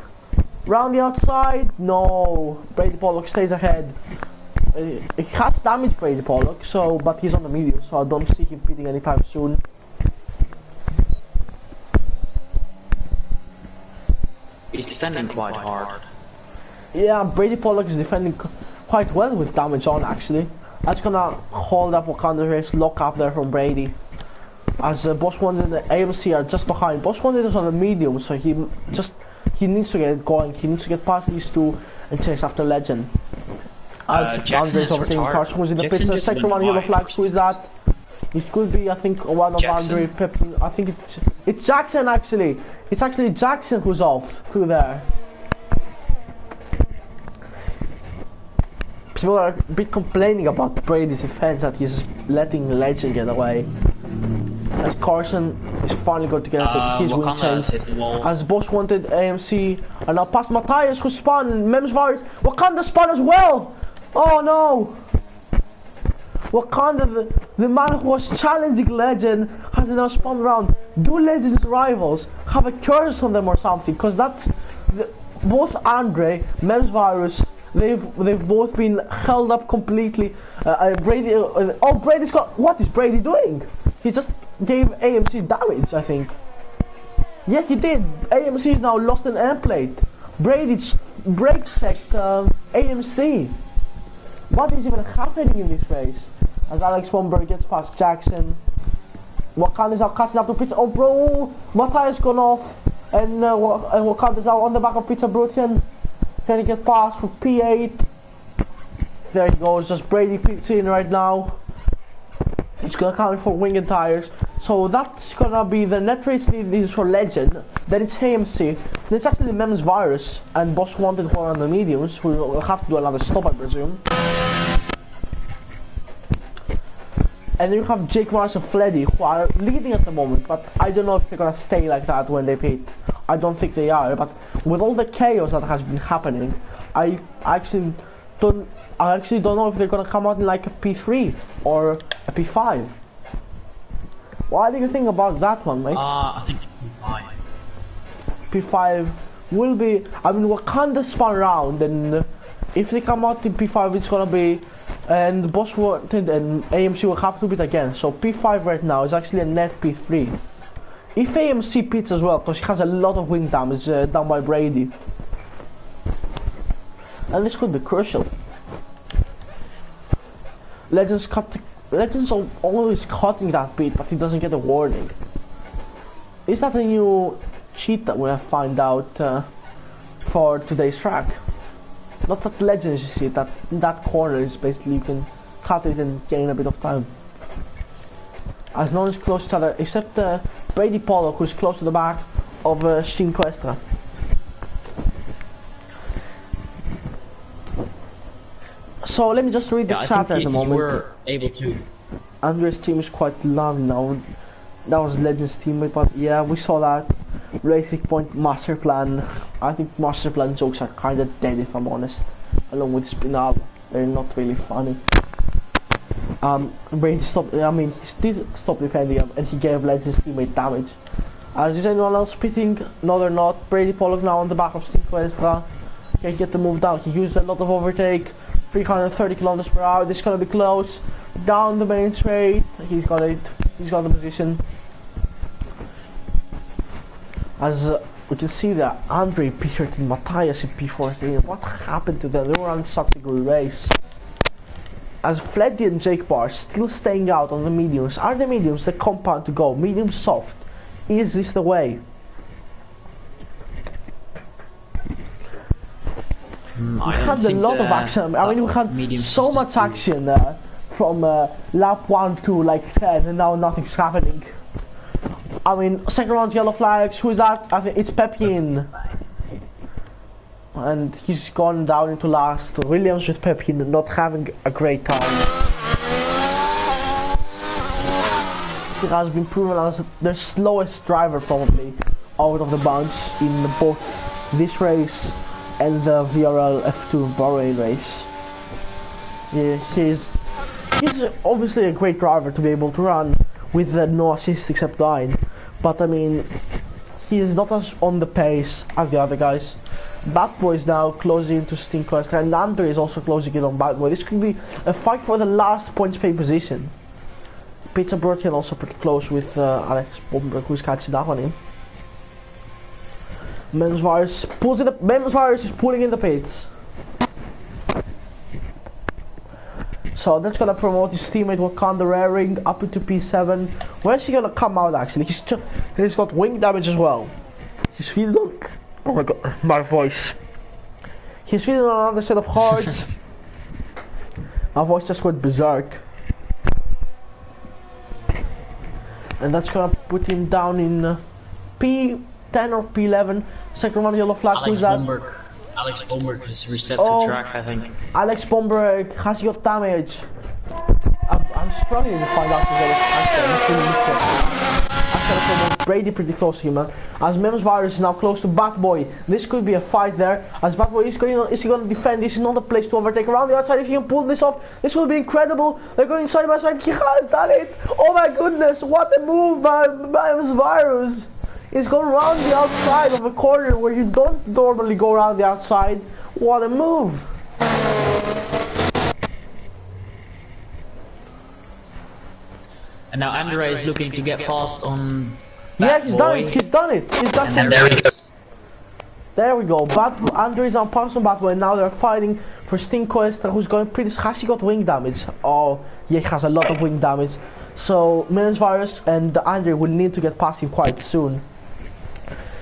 Speaker 1: Round the outside, no. Brady Pollock stays ahead. he has damaged Brady Pollock, so but he's on the medium, so I don't see him pitting anytime soon.
Speaker 3: He's defending quite hard.
Speaker 1: Yeah, Brady Pollock is defending quite well with damage on actually. That's gonna hold up Wakanda race lock up there from Brady. As Boss Wanted and the AMC are just behind. Boss Wanted is on the medium, so he needs to get it going. He needs to get past these two and chase after Legend.
Speaker 3: Jackson is retired.
Speaker 1: Who's in the pits. The second one, yellow flag. Who is that? It could be, I think, one of Andre Pippin. I think it's Jackson actually. It's actually Jackson who's off through there. People are a bit complaining about Brady's defense that he's letting Legend get away. As Carson is finally going to get his win change. As Boss Wanted, AMC, and now past Matthias who spun, Mems Virus, Wakanda spun as well! Oh no! Wakanda, the man who was challenging Legend, has now spun around. Do Legend's rivals have a curse on them or something? Because that's both Andre, Mems Virus, they've both been held up completely. Brady, oh Brady's got, what is Brady doing? He just gave AMC damage, I think. Yeah, he did. AMC is now lost an air plate. Brady brake checked AMC. What is even happening in this race? As Alex Bomberg gets past Jackson. Wakanda is now catching up to Pizza. Oh bro, Matthias gone off. And Wakanda is now on the back of Pizza Brutian. Can he get past for P8? There he goes, just Brady pits in right now. It's gonna count for winged tires. So that's gonna be the net race lead is for Legend. Then it's AMC. Then it's actually Mems Virus and Boss Wanted who are on the mediums, who will have to do another stop, I presume. And then you have Jake Morris and Fleddy who are leading at the moment, but I don't know if they're gonna stay like that when they pit. I don't think they are, but with all the chaos that has been happening, I actually don't know if they're gonna come out in like a P3 or a P5. What do you think about that one, mate?
Speaker 3: I think P5.
Speaker 1: P5 will be, I mean, Wakanda spun around, and if they come out in P5 it's gonna be, and Boss Wanted and AMC will have to beat again. So P5 right now is actually a net P3. If AMC pits as well, because he has a lot of wing damage done by Brady. And this could be crucial. Legends always cutting that beat, but he doesn't get a warning. Is that a new cheat that we'll find out for today's track? Not that Legends, you see, that corner is basically you can cut it and gain a bit of time. As no one is close to each other, except Brady Pollock, who's close to the back of Shinquestra. So let me just read the chat at the moment.
Speaker 3: You were able to.
Speaker 1: Andre's team is quite loud now. That was Legends teammate, but yeah, we saw that. Racing Point Master Plan. I think Master Plan jokes are kinda dead if I'm honest. Along with Spinal, they're not really funny. Brady stopped. I mean, he did stop defending him, and he gave Legends teammate damage. Is anyone else pitting? No, they're not. Brady Pollock now on the back of Stinquestra. Can't get the move down. He used a lot of overtake. 330 kilometers per hour. This is gonna be close. Down the main straight. He's got it. He's got the position. As we can see that Andre, P13, Matthias in P14. What happened to them? They were on such a good race. As Fleddy and Jake Barr still staying out on the mediums. Are the mediums the compound to go? Medium soft. Is this the way? We had a lot of action. I mean, we had so much action from lap 1 to like 10, and now nothing's happening. I mean, second round's yellow flags. Who is that? I think it's Pepin. And he's gone down into last. Williams with Pepin not having a great time. He has been proven as the slowest driver probably out of the bunch in both this race and the VRL F2 Bahrain race. Yeah, he's obviously a great driver to be able to run with no assist except 9, but I mean, he is not as on the pace as the other guys. Bad Boy is now closing into Stinkoester, and Andre is also closing in on Bad Boy. This could be a fight for the last points pay position. Pizza Brotkin also pretty close with Alex Bomberg, who's catching that one in. Men's Virus pulls it up. Men's Virus is pulling in the pits. So that's gonna promote his teammate Wakanda Raring up into P7. Where's he gonna come out actually? He's got wing damage as well. He's feeling on. Oh my god, my voice. He's feeling on another set of hearts. My voice just went berserk. And that's gonna put him down in P10 or P11. Second round yellow flag. Who's that?
Speaker 3: Alex Bomberg has reset to track, I think.
Speaker 1: Alex Bomberg, has he got damage? I'm struggling to find out if Brady pretty close to him, man. As Mems Virus is now close to Bad Boy. This could be a fight there. As Bad Boy is he going to defend? This is not a place to overtake. Around the outside, if he can pull this off, this will be incredible. They're going side by side. He has done it. Oh my goodness, what a move by Mems Virus. He's going around the outside of a corner where you don't normally go around the outside. What a move!
Speaker 3: And now Andre is looking to get past on.
Speaker 1: Yeah, he's done it. He's done it. He's done it.
Speaker 3: And there he goes.
Speaker 1: There we go. Andre is on pass on Bad Boy. Now they're fighting for Stinkoester, who's going pretty. Has he got wing damage? Oh, yeah, he has a lot of wing damage. So Men's Virus and Andre will need to get past him quite soon.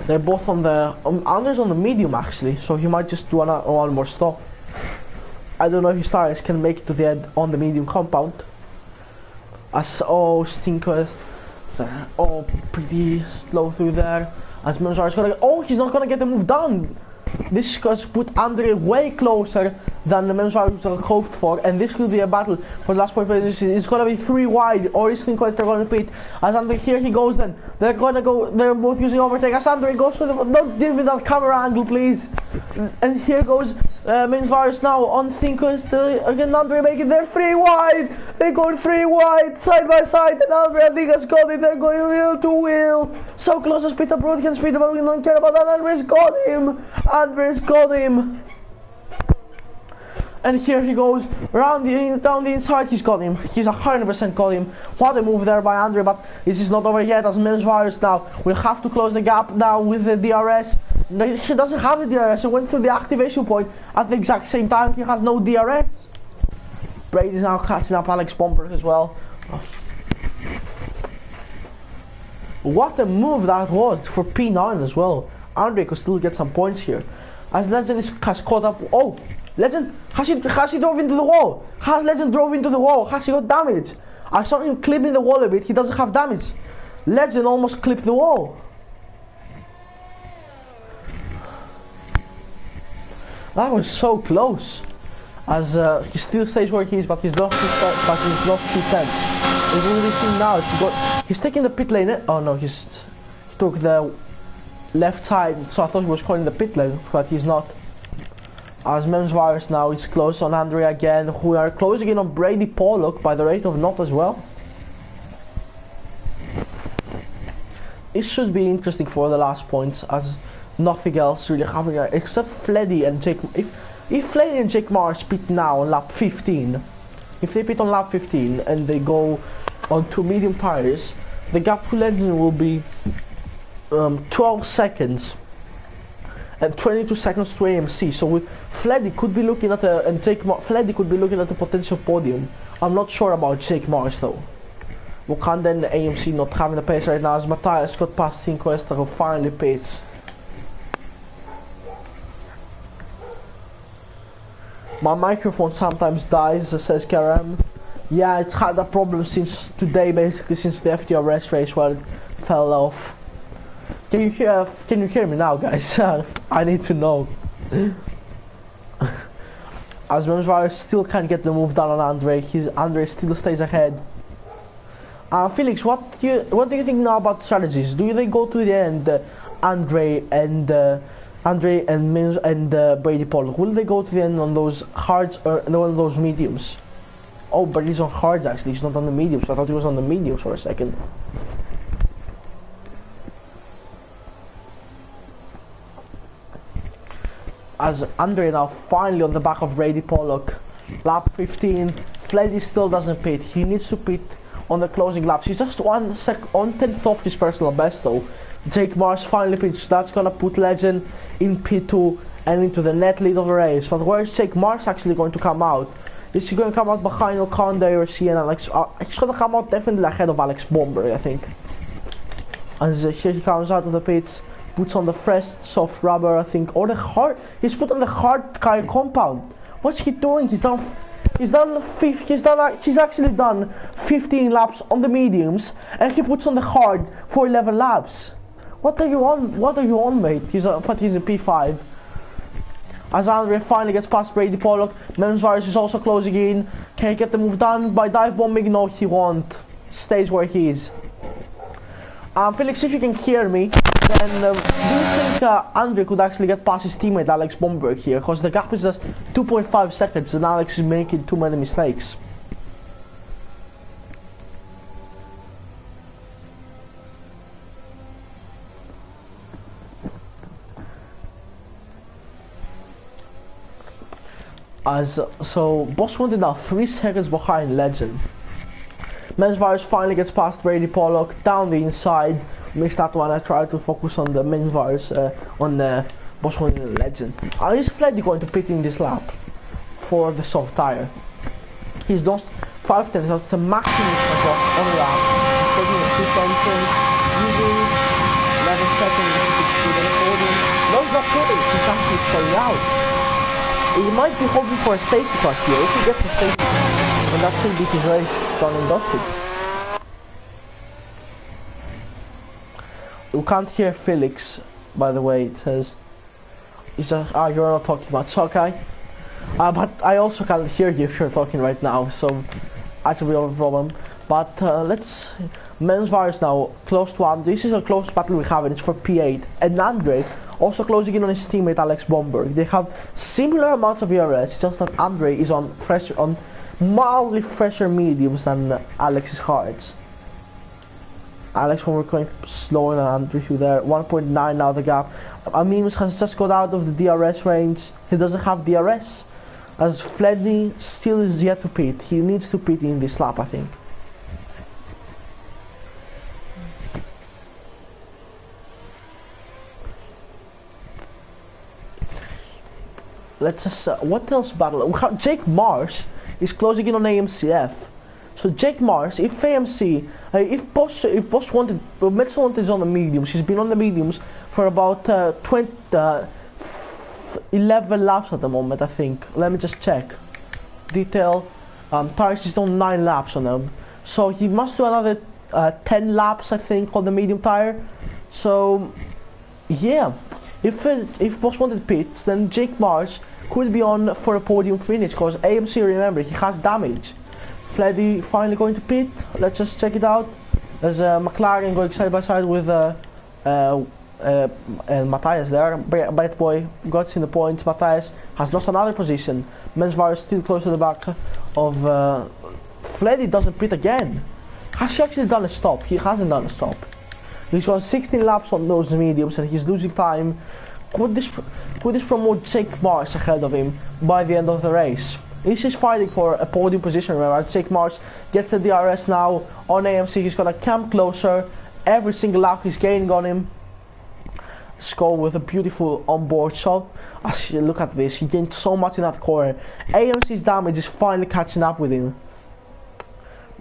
Speaker 1: They're both on the Andre's on the medium actually, so he might just do one more stop. I don't know if his tires can make it to the end on the medium compound. As Stinker, pretty slow through there. As Manzar is gonna, he's not gonna get the move done. This has put Andre way closer than the Manzar hoped for, and this will be a battle for the last point position. It's gonna be 3 wide, or is Stinker gonna pit? As Andre, here he goes then. They're both using overtake. As Andre goes to the, don't give me that camera angle please. And here goes Minvarus now on Stinker. Again Andre making their 3 wide. They're going 3 wide, side by side, and Andre I think has got it. They're going wheel to wheel. So close as Pizza Broad can speed, but we don't care about that. Andre's got him. Andre's got him. And here he goes, down the inside, he's got him. He's 100% got him. What a move there by Andre, but this is not over yet as Minvarus now will have to close the gap now with the DRS. He doesn't have the DRS, he went through the activation point at the exact same time. He has no DRS. Brady's now catching up Alex Bomberg as well. What a move that was for P9 as well. Andre could still get some points here. As Legend has caught up. Oh, Legend, has he drove into the wall? Has Legend drove into the wall? Has he got damage? I saw him clipping the wall a bit. He doesn't have damage. Legend almost clipped the wall. That was so close. As he still stays where he is, but he's lost two tenths. He's really seen now. He's taking the pit lane. Oh no, he took the left side. So I thought he was calling the pit lane, but he's not. As Memsvirus now is close on Andre again, who are closing in on Brady Pollock by the rate of not as well. It should be interesting for the last points, as nothing else really happening except Fleddy and Jake. If Fleddy and Jake Mars pit now on lap 15, if they pit on lap 15 and they go on 2 medium tires, the gap to Legend will be 12 seconds. And 22 seconds to AMC. So with Fleddy could be looking at Fleddy could be looking at a potential podium. I'm not sure about Jake Mars though. Wakanda and AMC not having the pace right now as Matthias got past Sinquesta who finally pits. My microphone sometimes dies, says Karam. Yeah, it's had a problem since today, basically since the FTRS race where it fell off. Can you hear me now, guys? I need to know. As Memsvar still can't get the move done on Andre. Andre still stays ahead. Felix, what do you think now about strategies? Do they go to the end, Andre and Brady Pollock? Will they go to the end on those hards or on those mediums? Oh, but he's on hards actually. He's not on the mediums. I thought he was on the mediums for a second. as Andre now finally on the back of Brady Pollock. Lap 15. Fleddy still doesn't pit. He needs to pit on the closing laps. He's just one tenth off his personal best though. Jake Mars finally pits. So that's gonna put Legend in P2 and into the net lead of the race. But where is Jake Mars actually going to come out? Is he going to come out behind Oconde or Sienna? Alex? He's going to come out definitely ahead of Alex Bomber, I think. As here he comes out of the pits, puts on the fresh soft rubber, I think, or the hard. He's put on the hard tire compound. What's he doing? He's actually done 15 laps on the mediums, and he puts on the hard for 11 laps. What are you on? What are you on, mate? He's in P5. As Andre finally gets past Brady Pollock, Mensvirus is also closing in. Can he get the move done by dive bombing? No, he won't. He stays where he is. Felix, if you can hear me, then do you think Andre could actually get past his teammate Alex Bomberg here? Because the gap is just 2.5 seconds and Alex is making too many mistakes. So Boss wanted now 3 seconds behind Legend. Mensvirus finally gets past Brady Pollock down the inside. Missed that one. I tried to focus on the Mensvirus on the Boss wanted Legend. Is Fleddy going to pit in this lap for the soft tire? He's lost 5 tenths. That's the maximum cut on the lap. He's taking a 2 tenths, using 11 seconds to the podium. No, it's not good. He's actually falling out. He might be hoping for a safety car here. If he gets a safety car, then that should be his race done and dusted. We can't hear Felix, by the way. It says, you're not talking much, okay? But I also can't hear you if you're talking right now, so that's a real problem. But let's... Mensvirus now, close to Andre. This is a close battle we have, and it's for P8. And Andre also closing in on his teammate Alex Bomberg. They have similar amounts of ERS, just that Andre is on mildly fresher mediums than Alex's hards. Alex Bomberg going slower than Andre through there. 1.9 now the gap. Amimus has just got out of the DRS range. He doesn't have DRS. As Fledney still is yet to pit. He needs to pit in this lap, I think. Let's just what else battle? Jake Mars is closing in on AMCF. So Jake Mars, if AMC, if Boss wanted, Metzl wanted is on the mediums. He's been on the mediums for about 11 laps at the moment, I think. Let me just check. Detail. Tires is on 9 laps on them. So he must do another 10 laps, I think, on the medium tire. So yeah. If Boss wanted pits, then Jake Mars could be on for a podium finish, because AMC, remember, he has damage. Fleddy finally going to pit. Let's just check it out. There's McLaren going side by side with Matthias there. Bad boy got in the points. Matthias has lost another position. Mensvar still close to the back of Fleddy doesn't pit again. Has he actually done a stop? He hasn't done a stop. He's got 16 laps on those mediums and he's losing time. Could this promote Jake Mars ahead of him by the end of the race? He's just fighting for a podium position. Remember, Jake Mars gets the DRS now on AMC. He's gonna come closer. Every single lap he's gaining on him. Score with a beautiful onboard shot. As you look at this, he gained so much in that corner. AMC's damage is finally catching up with him.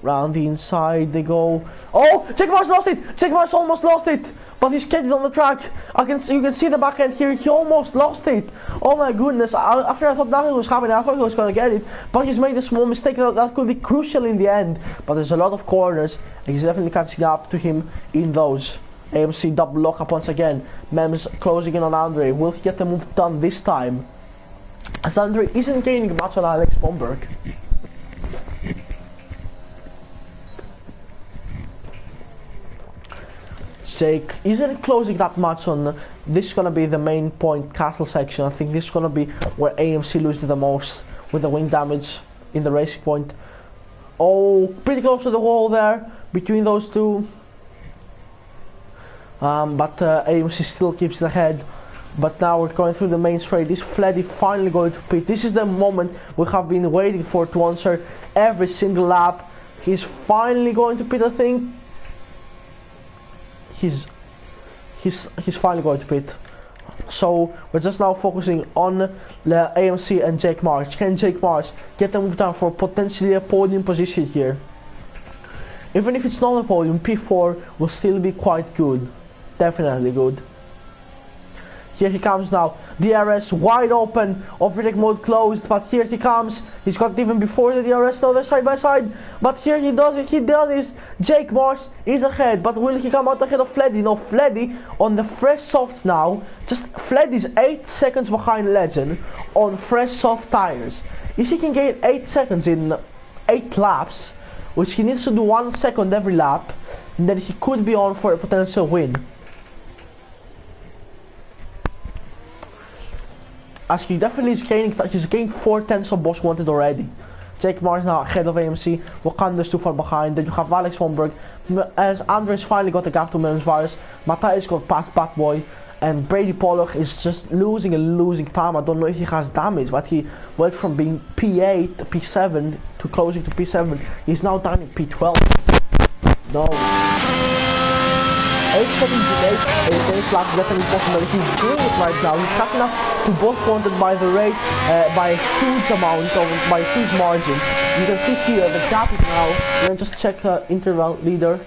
Speaker 1: Round the inside they go. Oh, Jake Mars lost it! Jake Mars almost lost it! But he's kept it on the track. You can see the back end here. He almost lost it. Oh my goodness! After I thought nothing was happening, I thought he was gonna get it. But he's made a small mistake that could be crucial in the end. But there's a lot of corners. And he's definitely catching up to him in those. AMC double lock up once again. Mems closing in on Andre. Will he get the move done this time? As Andre isn't gaining much on Alex Bomberg. Jake isn't closing that much on. This is gonna be the main point castle section. I think this is gonna be where AMC loses the most with the wing damage in the racing point. Oh, pretty close to the wall there between those two. But AMC still keeps the head But now we're going through the main straight. This Fleddy finally going to pit. This is the moment we have been waiting for to answer every single lap. He's finally going to pit, I think. He's finally going to pit. So we're just now focusing on the AMC and Jake Marsh. Can Jake Marsh get the move down for potentially a podium position here? Even if it's not a podium, P4 will still be quite good. Definitely good. Here he comes now. DRS wide open. Overtake mode closed. But here he comes. He's got even before the DRS. Now they're side by side. But here he does it. He does this. Jake Marsh is ahead. But will he come out ahead of Fleddy? No, Fleddy on the fresh softs now. Just Fleddy's 8 seconds behind Legend on fresh soft tires. If he can gain 8 seconds in 8 laps, which he needs to do 1 second every lap, then he could be on for a potential win. As he definitely is gaining, he's gained 4 tenths of Boss Wanted already. Jake Marsh now ahead of AMC, Wakanda's too far behind, then you have Alex Vonberg, as Andres finally got the gap to Virus, Matthias got past Bad Boy, and Brady Pollock is just losing time. I don't know if he has damage, but he went from being P8 to P7 to closing to P7, he's now down in P12. No. 8 seconds delay, 8 laps definitely possible. He's doing it right now. He's catching up to Boss Wanted by the rate, by a huge amount, by a huge margin. You can see here the gap is now. Let me just check interval leader.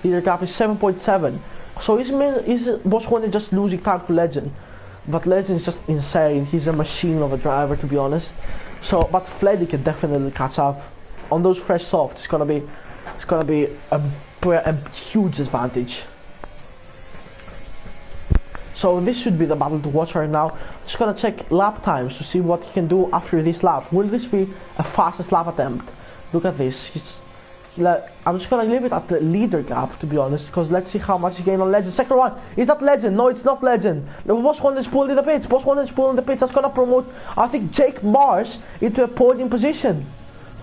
Speaker 1: Leader gap is 7.7. So is Boss Wanted just losing time to Legend? But Legend is just insane. He's a machine of a driver, to be honest. So, but Fleddy can definitely catch up on those fresh softs. It's gonna be a huge advantage. So this should be the battle to watch right now. Just gonna check lap times to see what he can do after this lap. Will this be a fastest lap attempt? Look at this. I'm just gonna leave it at the leader gap, to be honest, because let's see how much he gained on Legend. Second one, is that Legend? No, it's not Legend. The Boss Wanted is pulled in the pits. Boss Wanted is pulled in the pits. That's gonna promote, I think, Jake Marsh into a podium position.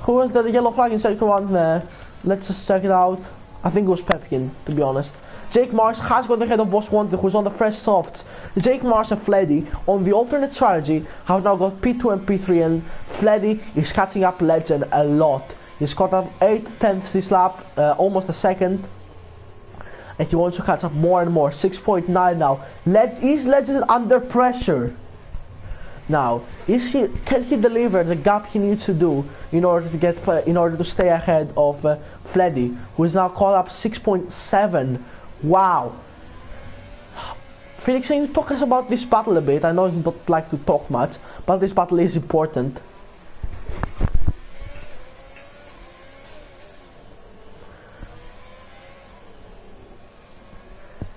Speaker 1: Who has the yellow flag in second one there? Let's just check it out. I think it was Pepkin, to be honest. Jake Marsh has got ahead of Boss Wanted, who's on the fresh softs. Jake Marsh and Fleddy on the alternate strategy have now got P2 and P3, and Fleddy is catching up Legend a lot. He's caught up 8 tenths this lap, almost a second, and he wants to catch up more and more. 6.9 now. Is Legend under pressure? Now, can he deliver the gap he needs to do in order to stay ahead of Fleddy, who is now caught up 6.7? Wow. Felix, can you talk us about this battle a bit? I know you don't like to talk much, but this battle is important.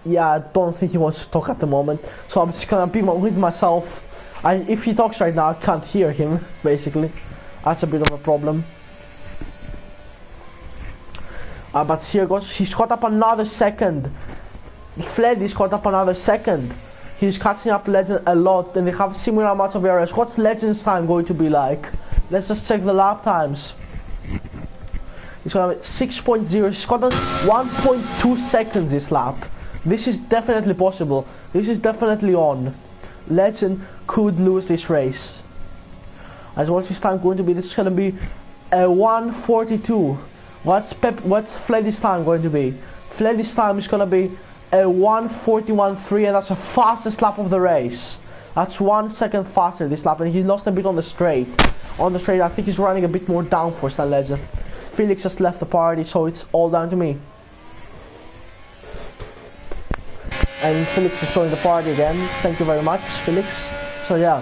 Speaker 1: Yeah, I don't think he wants to talk at the moment, so I'm just gonna be with myself. If he talks right now, I can't hear him, basically. That's a bit of a problem. But here goes, he's caught up another second. Fleddy's caught up another second. He's catching up Legend a lot, and they have similar amounts of errors. What's Legend's time going to be like? Let's just check the lap times. He's got 6.0, he's got 1.2 seconds this lap. This is definitely possible. This is definitely on. Legend could lose this race. As what's his time going to be? This is going to be a 1:42. What's Fleddy's time going to be? Fleddy's time is going to be a 1:41.3, and that's the fastest lap of the race. That's 1 second faster this lap, and he lost a bit on the straight. On the straight, I think he's running a bit more downforce than Legend. Felix just left the party, so it's all down to me. And Felix is showing the party again. Thank you very much, Felix. So yeah,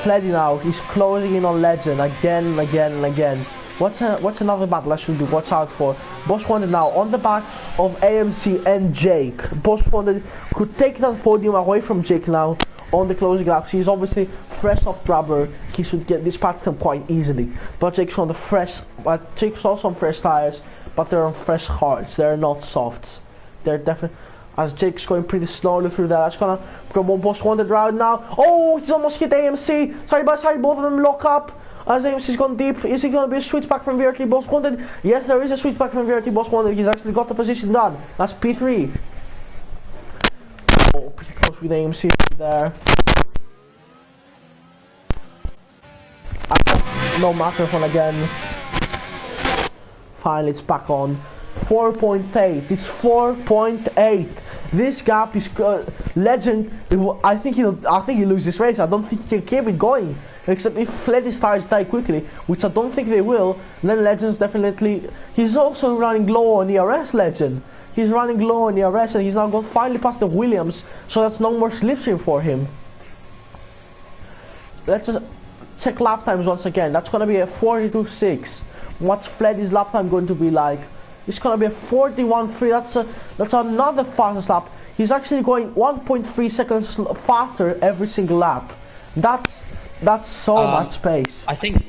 Speaker 1: Fleddy now, he's closing in on Legend again and again and again. What's another battle I should watch out for? Boss Wanted now on the back of AMC and Jake. Boss Wanted could take that podium away from Jake now on the closing laps. He's obviously fresh off rubber. He should get this past him quite easily. But Jake's on the fresh, but Jake's also on fresh tires, but they're on fresh hards. They're not softs. They're definitely. As Jake's going pretty slowly through that, that's gonna go one Boss Wanted route now. Oh, he's almost hit AMC. Side by side, both of them lock up. As AMC's gone deep, is it gonna be a switchback from VRT Boss Wanted? Yes, there is a switchback from VRT Boss Wanted. He's actually got the position done. That's P3. Oh, pretty close with AMC there. no microphone again. Finally, it's back on. 4.8. It's 4.8. This gap is Legend. I think he'll lose this race. I don't think he can keep it going. Except if Fleddy's tires die quickly, which I don't think they will, then Legend's definitely... He's also running low on ERS, Legend. He's running low on ERS and he's now got finally past the Williams, so that's no more slipstream for him. Let's just check lap times once again. That's gonna be a 42.6. What's Fleddy's lap time going to be like? It's gonna be a 41.3. That's another fastest lap. He's actually going 1.3 seconds faster every single lap. That's so much pace.
Speaker 3: I think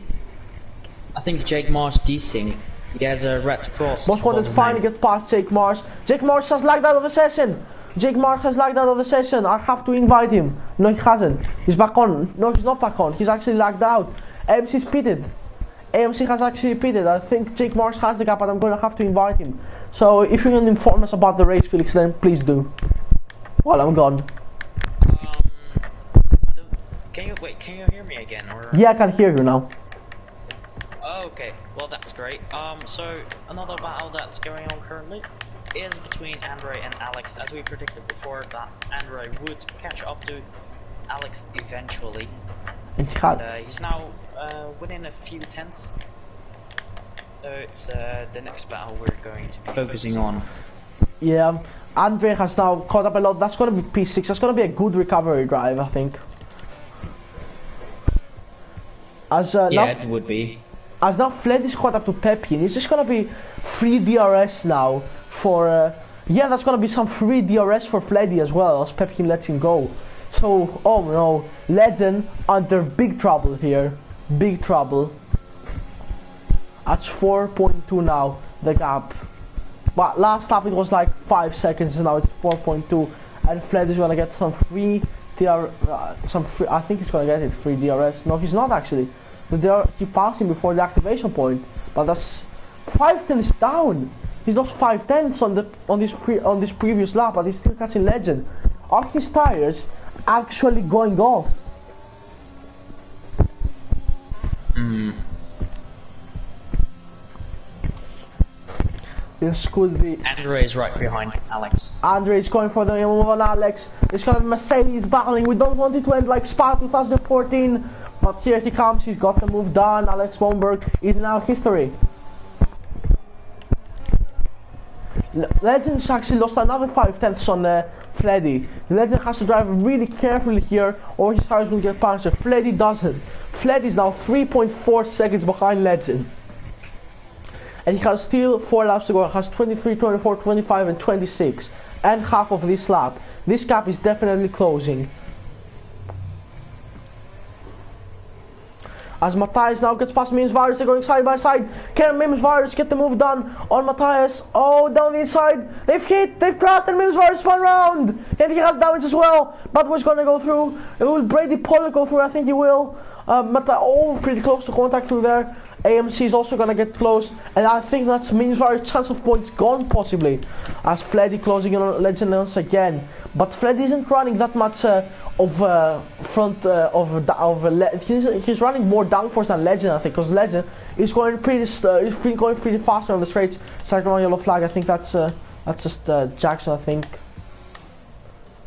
Speaker 3: Jake Marsh desyncs. He has a red cross.
Speaker 1: Most wanted to finally get past Jake Marsh. Jake Marsh has lagged out of the session. Jake Marsh has lagged out of the session. I have to invite him. No, he hasn't. He's back on. No, he's not back on. He's actually lagged out. AMC's pitted. AMC has actually pitted. I think Jake Marsh has the gap, but I'm going to have to invite him. So if you can inform us about the race, Felix, then please do. While I'm gone.
Speaker 2: Can you hear me again? Or?
Speaker 1: Yeah, I can hear you now.
Speaker 2: Oh, okay, well that's great. So another battle that's going on currently is between Andre and Alex. As we predicted before, that Andre would catch up to Alex eventually. He's now within a few tenths. So it's the next battle we're going to be
Speaker 3: focusing on.
Speaker 1: Yeah, Andre has now caught up a lot. That's going to be P6. That's going to be a good recovery drive, I think. As
Speaker 3: yeah,
Speaker 1: now,
Speaker 3: it would be.
Speaker 1: As now Fled is caught up to Pepin, it's just gonna be free DRS now for yeah, that's gonna be some free DRS for Fleddy as well as Pepin lets him go. So oh no, Legend under big trouble here, big trouble. That's 4.2 now, the gap. But last lap it was like 5 seconds, and now it's 4.2, and Fled is gonna get some free. I think he's gonna get it free DRS. No, he's not actually. He passed him before the activation point, but that's 5 tenths down. He's lost 5 tenths on this previous lap, but he's still catching Legend. Are his tires actually going off? This could be.
Speaker 3: Andre is right behind Alex.
Speaker 1: Andre is going for the move on Alex. It's gonna be Mercedes battling. We don't want it to end like Spa 2014, but here he comes. He's got the move done. Alex Bomberg is now history. Legend's actually lost another 5 tenths on Fleddy. Legend has to drive really carefully here, or his tires will get punctured. Fleddy doesn't. Fleddy is now 3.4 seconds behind Legend. And he has still 4 laps to go. He has 23, 24, 25 and 26. And half of this lap. This gap is definitely closing. As Matthias now gets past Mims Virus, they're going side by side. Can Mims Virus get the move done on Matthias? Oh, down the inside. They've hit, they've crossed, and Mims Virus spun round. And he has damage as well. But who's going to go through? Will Brady Pollard go through? I think he will. Oh, pretty close to contact through there. AMC is also gonna get close, and I think that's Mims Virus' chance of points gone possibly, as Fleddy closing in on Legend once again. But Fleddy isn't running that much he's running more downforce than Legend, I think, because Legend is going pretty faster on the straights. Second on yellow flag. I think that's just Jackson, I think.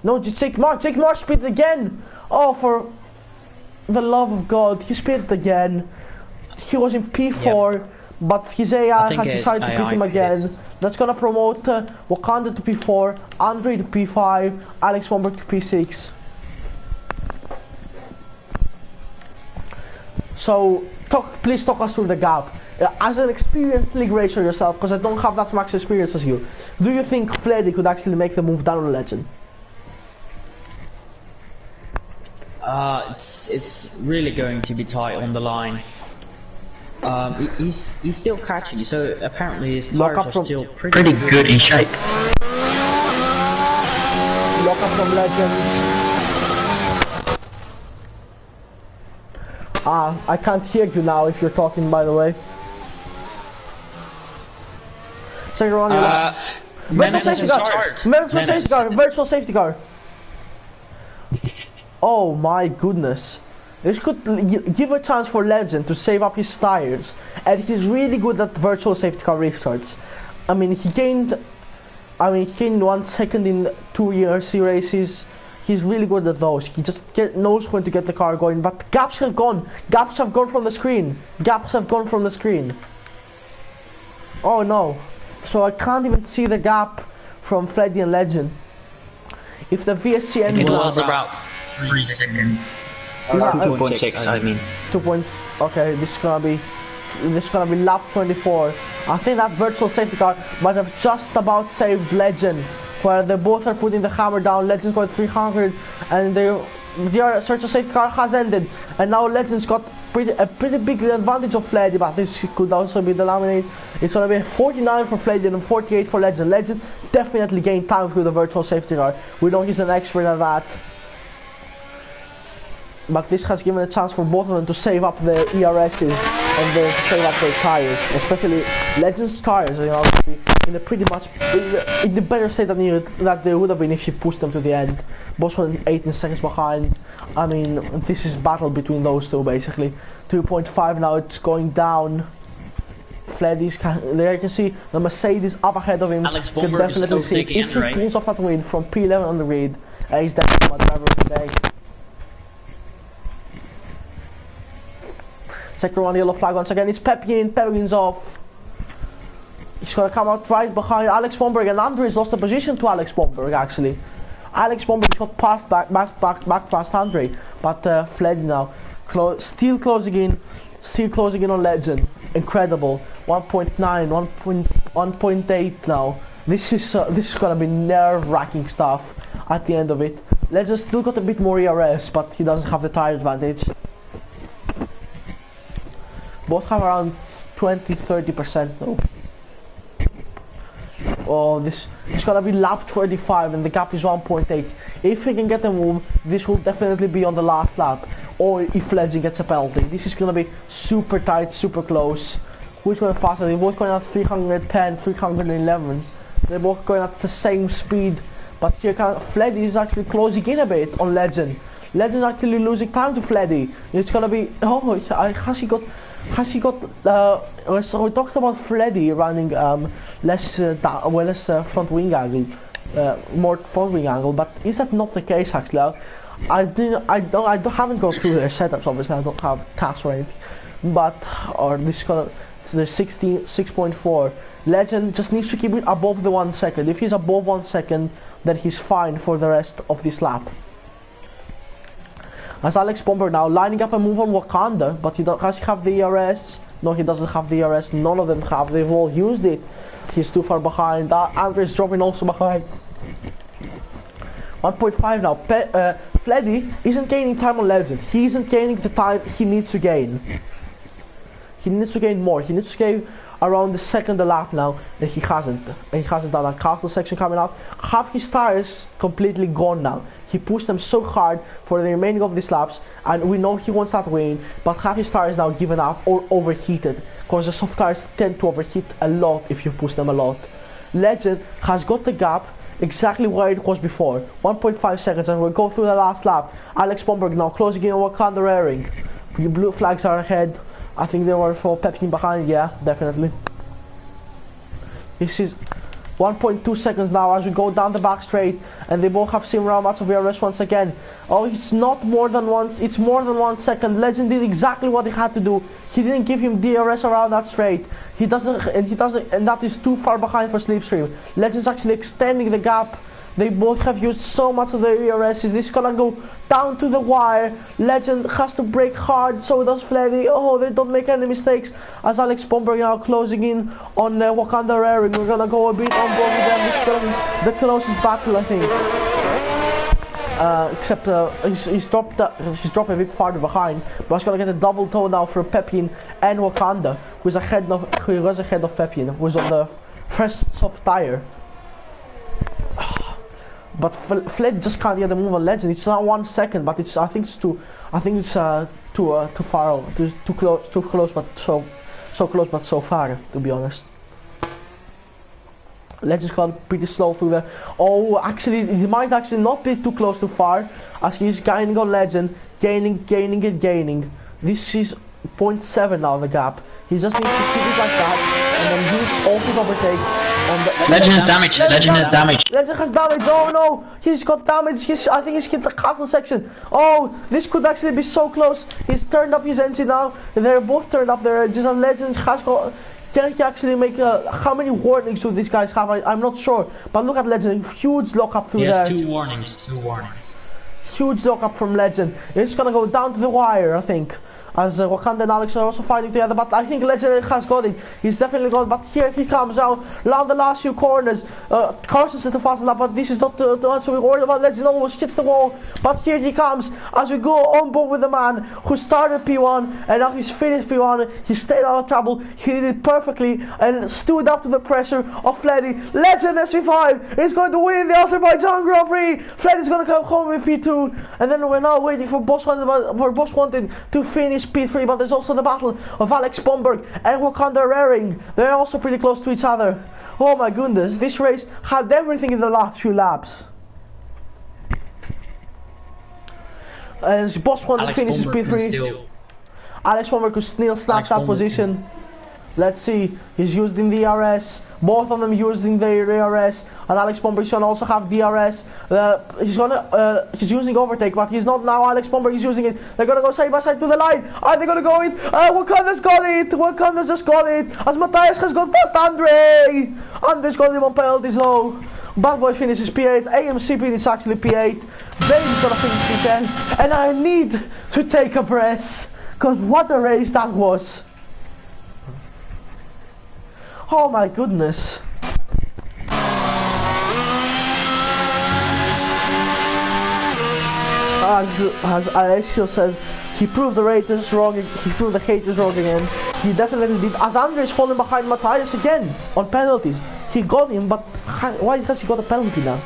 Speaker 1: No, Jake Marsh speeded again. Oh, for the love of God, he speeded again. He was in P4, yep. But his AI has decided to beat him again. That's gonna promote Wakanda to P4, Andre to P5, Alex Bomberg to P6. So, please talk us through the gap. As an experienced league racer yourself, because I don't have that much experience as you, do you think Fleddy could actually make the move down on Legend?
Speaker 3: It's really going to be tight on the line. He's still catching, so apparently his tires are still pretty good in shape.
Speaker 1: Lock up from Legend. I can't hear you now if you're talking, by the way. Second round, virtual safety car. Virtual safety car. Oh my goodness. This could give a chance for Legend to save up his tires, and he's really good at virtual safety car restarts. I mean, he gained 1 second in 2 ERC races. He's really good at those. He just knows when to get the car going. But gaps have gone. Gaps have gone from the screen. Gaps have gone from the screen. Oh no. So I can't even see the gap from Fleddy and Legend. If the VSC
Speaker 2: It
Speaker 1: ended
Speaker 2: was about 3 seconds. 2.6, I mean.
Speaker 1: 2 points. Okay, this is gonna be lap 24. I think that virtual safety car might have just about saved Legend, where they both are putting the hammer down. Legend's got 300, and their virtual safety car has ended, and now Legend's got a pretty big advantage of Fleddy, but this could also be the laminate. It's gonna be 49 for Fleddy and 48 for Legend. Legend definitely gained time through the virtual safety car. We know he's an expert at that. But this has given a chance for both of them to save up their ERSs and then to save up their tires. Especially Legend's tires, you know, in a pretty much in the better state that they would have been if you pushed them to the end. Both were 18 seconds behind. I mean, this is battle between those two basically. 2.5 now, it's going down. Fleddy's there you can see the Mercedes up ahead of him.
Speaker 2: Alex
Speaker 1: You can
Speaker 2: Bomber is
Speaker 1: definitely
Speaker 2: still
Speaker 1: see
Speaker 2: taking
Speaker 1: if he
Speaker 2: Andre.
Speaker 1: pulls off that win from P11 on the grid. He's definitely my driver of the day. Second one, yellow flag once again. It's Pepin. Pepin's off. He's gonna come out right behind Alex Bomberg, and Andre's lost the position to Alex Bomberg actually. Alex Bomberg got passed back past Andre, but Fleddy now still closing in on Legend. Incredible. 1.9, 1.8 now. This is gonna be nerve-wracking stuff at the end of it. Legend still got a bit more ERS, but he doesn't have the tire advantage. Both have around 20-30% though. Oh, this is gonna be lap 25 and the gap is 1.8. If he can get a move, this will definitely be on the last lap. Or if Legend gets a penalty. This is gonna be super tight, super close. Who's going faster? They're both going at 310, 311. They're both going at the same speed. But here Fleddy is actually closing in a bit on Legend. Legend's actually losing time to Fleddy. It's gonna be, oh, has he got, so we talked about Fleddy running less front wing angle, more front wing angle, but is that not the case actually? I haven't gone through their setups, obviously I don't have tasks or anything, but, or this is gonna, the 6.4. Legend just needs to keep it above the 1 second. If he's above 1 second, then he's fine for the rest of this lap. As Alex Bomber now lining up a move on Wakanda, but does he have the ERS? No, he doesn't have the ERS. None of them have. They've all used it. He's too far behind. Andre's dropping also behind. 1.5 now. Fleddy isn't gaining time on Legend. He isn't gaining the time he needs to gain. He needs to gain more. He needs to gain around the second lap now, and he hasn't. And he hasn't done that. Castle section coming up. Half his tires completely gone now. He pushed them so hard for the remaining of these laps, and we know he wants that win, but half his tires now given up or overheated, because the soft tires tend to overheat a lot if you push them a lot. Legend has got the gap exactly where it was before, 1.5 seconds, and we'll go through the last lap. Alex Bomberg now closing in on Wakanda Airing. The blue flags are ahead. I think they were for Pepin behind, yeah, definitely. This is 1.2 seconds now as we go down the back straight, and they both have similar amounts of ERS once again. Oh, it's not more than one, it's more than 1 second. Legend did exactly what he had to do. He didn't give him DRS around that straight. He doesn't, and that is too far behind for Slipstream. Legend's actually extending the gap. They both have used so much of their ERSs. This is gonna go down to the wire. Legend has to brake hard, so does Fleddy. Oh, they don't make any mistakes. As Alex Bomberg now closing in on Wakanda Airing. We're gonna go a bit on board with them. This is gonna be the closest battle, I think. Except he's dropped a bit farther behind. But he's gonna get a double toe now for Pepin and Wakanda, who was ahead of Pepin, who was on the first soft tire. But Fled just can't get a move on Legend. It's not 1 second, but I think it's too far, too close, but so close, but so far, to be honest. Legend's gone pretty slow through there. Oh, actually, he might actually not be too close too far, as he's gaining on Legend, gaining. This is 0.7 now, the gap. He just needs to keep it like that, and then use all his overtake on the...
Speaker 3: Legend has damage, Legend has damage.
Speaker 1: Legend has damage, oh no! He's got damage, I think he's hit the castle section. Oh, this could actually be so close. He's turned up his engine now, they're both turned up their engines, and Legend has got... Can he actually make how many warnings do these guys have? I'm not sure. But look at Legend, huge lockup through there.
Speaker 3: Yes, two warnings.
Speaker 1: Huge lockup from Legend. It's gonna go down to the wire, I think. As Wakanda and Alex are also fighting together, but I think Legend has got it. He's definitely got it, but here he comes out, around the last few corners. Carson's at the fast lap, but this is not the answer we're worried about. Legend almost hits the wall, but here he comes, as we go on board with the man who started P1, and now he's finished P1, he stayed out of trouble, he did it perfectly, and stood up to the pressure of Fleddy. Legend SV5 is going to win the Azerbaijan Grand Prix! Fleddy's going to come home with P2, and then we're now waiting for Boss Wanted to finish P3, but there's also the battle of Alex Bomberg and Wakanda Raring. They're also pretty close to each other. Oh my goodness, this race had everything in the last few laps. As Boss Wanted finishes P3, Alex Bomberg could still snap that position. Let's see, he's used in the DRS. Both of them using their DRS, and Alex Bomberg gonna also have DRS. He's using overtake, but he's not now. Alex Bomberg is using it. They're gonna go side by side to the line. Are they gonna go it? Wakanda's got it. Wakanda's just got it. As Matthias has gone past Andre. Andre's got him on penalties though. Bad Boy finishes P8. AMC is actually P8. Baby's gonna finish P10. And I need to take a breath, cause what a race that was. Oh my goodness. As Alessio says, he proved the haters wrong, he proved the haters wrong again. He definitely did. As Andre is falling behind Matthias again on penalties. He got him, but why has he got a penalty now?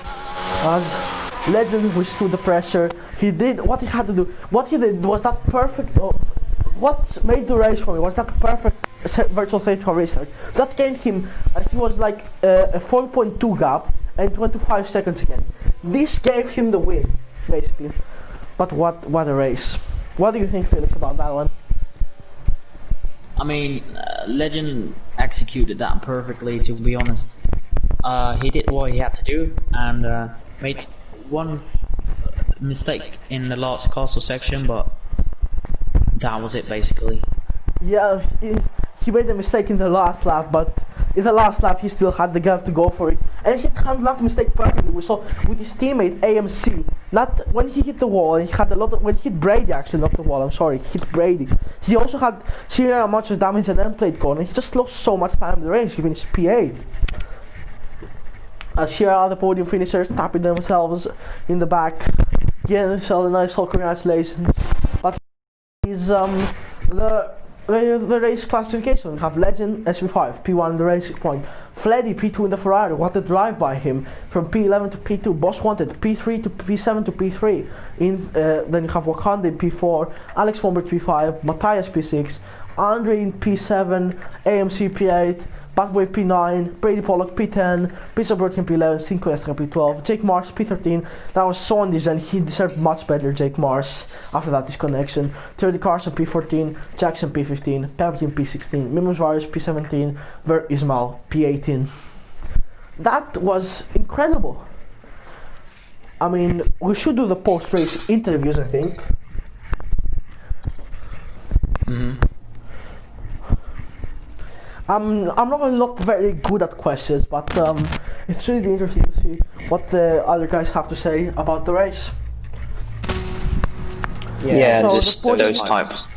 Speaker 1: As Legend withstood the pressure, he did what he had to do. What he did was that perfect. What made the race for me was that perfect virtual safety car restart. That gave him, he was like a 4.2 gap and 25 seconds again. This gave him the win, basically. But what a race. What do you think, Felix, about that one?
Speaker 3: I mean, Legend executed that perfectly, to be honest. He did what he had to do, and made one mistake in the last castle section, but that was it basically.
Speaker 1: Yeah, he made a mistake in the last lap, but in the last lap he still had the gap to go for it. And he handled that mistake perfectly. We saw with his teammate AMC, not when he hit the wall, he had a lot of, when he hit Brady actually, not the wall, I'm sorry, he hit Brady. He also had serious much of damage and then played corner. He just lost so much time in the race, he finished P8. As here are the podium finishers tapping themselves in the back. Again, so a nice whole congratulations. But is the race classification. We have Legend SV5, P1 in the racing point. Fleddy P2 in the Ferrari. What a drive by him from P11 to P2. Boss Wanted P3 to P7 to P3. Then you have Wakanda in P4, Alex Bomberg P5, Matthias P6, Andre in P7, AMC P8, Backboy P9, Brady Pollock P10, Pizza Broken P11, Cinco Estra P12, Jake Mars P13. That was so undesigned. He deserved much better, Jake Mars, after that disconnection. 30 Carson P14, Jackson P15, Pelican P16, Mimos Varus P17, Ver Ismail P18. That was incredible. I mean, we should do the post-race interviews, I think. I'm not very good at questions, but it's really interesting to see what the other guys have to say about the race.
Speaker 4: Yeah,
Speaker 1: so
Speaker 4: just those types.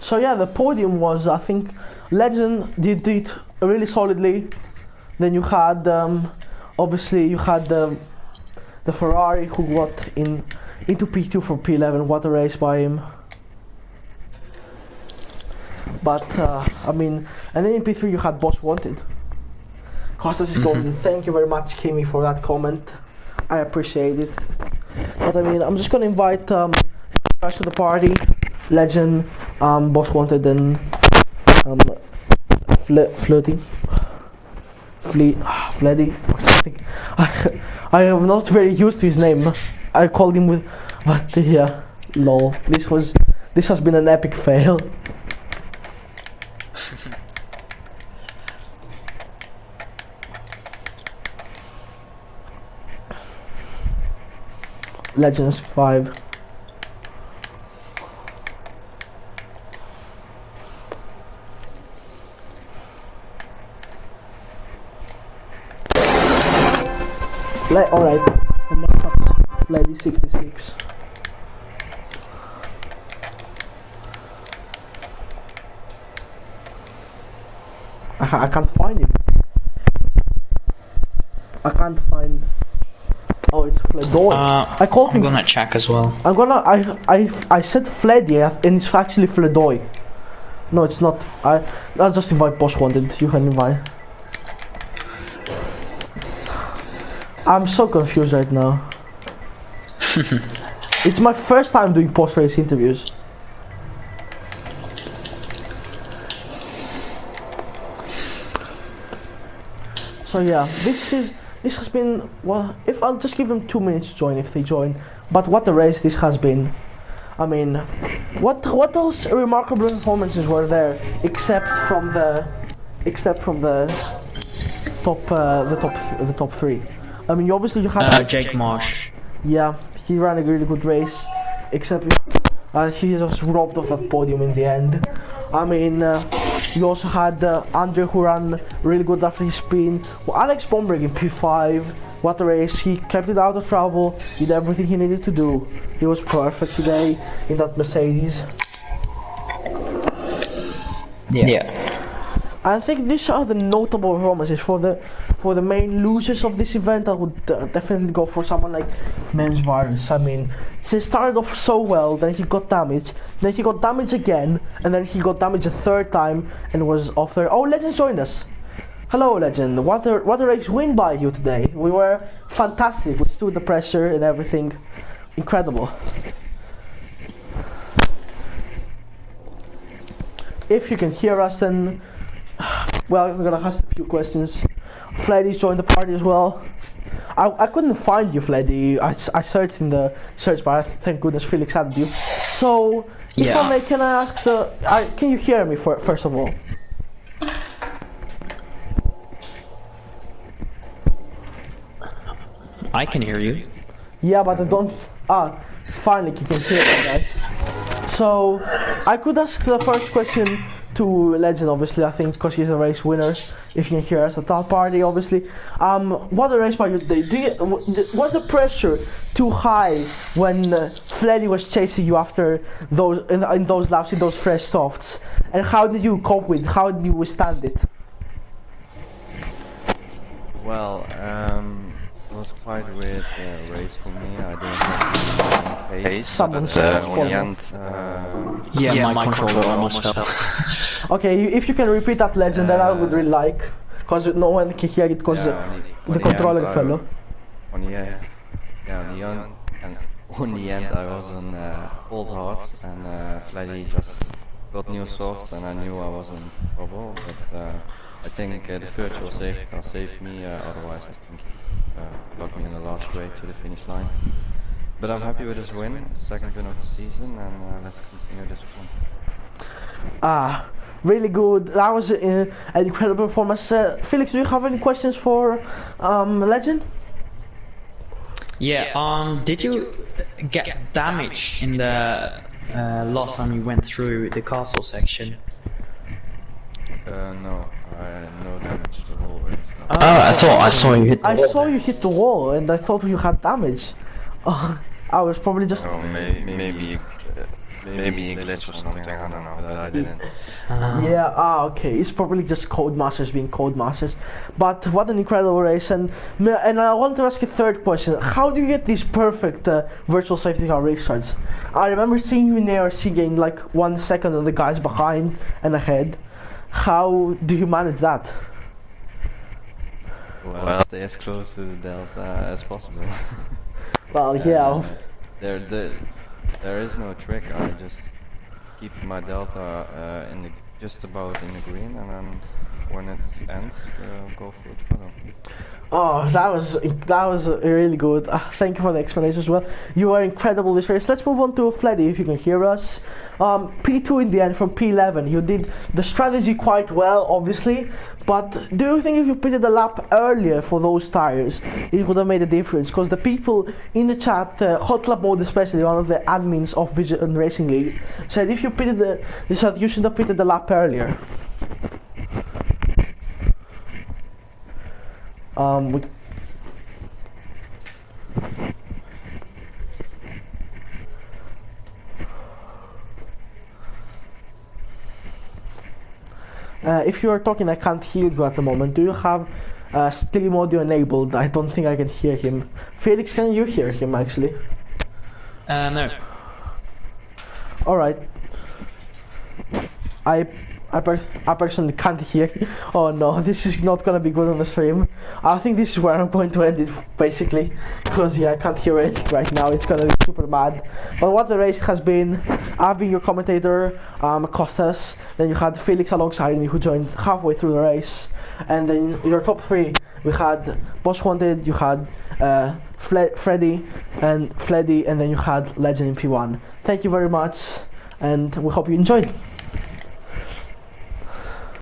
Speaker 1: So yeah, the podium was, I think, Legend did it really solidly. Then you had, obviously, you had the Ferrari who got into P2 from P11. What a race by him! But I mean, and then in P3 you had Boss Wanted. Costas is golden. Thank you very much, Kimi, for that comment. I appreciate it. But I mean, I'm just gonna invite guys to the party. Legend, Boss Wanted, and Flirty. Fleddy or something. I am not very used to his name. I called him with, but yeah, lol. This has been an epic fail. Legends 5. Alright, and next up is Lady 66. I can't find it. I can't find. Oh, it's Fledoy. I called him.
Speaker 3: I'm gonna check as well.
Speaker 1: I said Fleddy and it's actually Fledoy. No, it's not. I'll just invite Boss Wanted. You can invite. I'm so confused right now. It's my first time doing post-race interviews. So yeah, this has been, well, if I'll just give them 2 minutes to join if they join. But what a race this has been. I mean, what else remarkable performances were there except from the top 3. I mean, obviously you had
Speaker 3: Jake Marsh.
Speaker 1: Yeah, he ran a really good race, except he was robbed of that podium in the end. I mean, you also had Andre who ran really good after his spin. Well, Alex Bomberg in P5, what a race. He kept it out of trouble, did everything he needed to do. He was perfect today in that Mercedes.
Speaker 3: Yeah.
Speaker 1: I think these are the notable performances. For the main losers of this event, I would definitely go for someone like Men's Virus. I mean, he started off so well, then he got damaged, then he got damaged again, and then he got damaged a 3rd time and was off there. Oh, Legend joined us. Hello, Legend. What a race win by you today. We were fantastic. We stood the pressure and everything. Incredible. If you can hear us, then well, we're gonna ask a few questions. Fleddy joined the party as well. I couldn't find you, Fleddy. I searched in the search bar. Thank goodness Felix added you. So, if I may, can I ask can you hear me first of all?
Speaker 3: I can hear you.
Speaker 1: Yeah, but I don't. Finally, you can hear me, guys. So, I could ask the first question to Legend, obviously, I think, because he's a race winner. If you can hear us at that party, obviously. What a race by you today. Was the pressure too high when Fleddy was chasing you after those in those laps, in those fresh softs? And how did you cope with? How did you withstand it?
Speaker 4: Well, it was quite a weird race for me. I didn't have pace, but in the end,
Speaker 3: yeah, my controller almost fell.
Speaker 1: Okay, if you can repeat that, Legend, then I would really like, because no one can hear it, because the controller fell.
Speaker 4: On the end, I was on old hearts, and Fleddy just got new softs, and I knew I was in trouble. But I think the virtual safety car saved me. Otherwise, I think got me in the last straight to the finish line. But I'm happy with this win, second win of the season, and let's continue this one.
Speaker 1: Really good. That was an incredible performance. Felix, do you have any questions for Legend?
Speaker 3: Yeah. Did you get damaged in the last time you went through the castle section?
Speaker 4: No, I had no damage to the whole race. No.
Speaker 3: I thought I saw you hit the wall.
Speaker 1: I saw you hit the wall, and I thought you had damage. I was probably just.
Speaker 4: Oh, maybe a glitch or something. I don't know, but I didn't.
Speaker 1: Yeah. Okay. It's probably just Codemasters being Codemasters. But what an incredible race! And I want to ask a third question. How do you get these perfect virtual safety car restarts? I remember seeing you in ARC game like 1 second on the guys behind and ahead. How do you manage that?
Speaker 4: Well, stay as close to the delta as possible.
Speaker 1: Well, yeah.
Speaker 4: There, there is no trick. I just keep my delta in the just about in the green, and then when it ends, go full throttle.
Speaker 1: Oh, that was really good. Thank you for the explanation as well. You were incredible this race. Let's move on to Fleddy, if you can hear us. P2 in the end from P11. You did the strategy quite well, obviously, but do you think if you pitted a lap earlier for those tires, it would have made a difference? Because the people in the chat, Hot Club Mode especially, one of the admins of Vision Racing League, said if you pitted they said you should have pitted the lap earlier. If you are talking, I can't hear you at the moment. Do you have stream audio enabled? I don't think I can hear him. Felix, can you hear him actually?
Speaker 3: No.
Speaker 1: Alright. I personally can't hear. Oh no, this is not gonna be good on the stream. I think this is where I'm going to end it, basically, because yeah, I can't hear it right now. It's gonna be super bad. But what the race has been, I've been your commentator, Costas. Then you had Felix alongside me, who joined halfway through the race, and then your top three, we had Boss Wanted, you had Freddy and Fleddy, and then you had Legend in P1. Thank you very much, and we hope you enjoyed.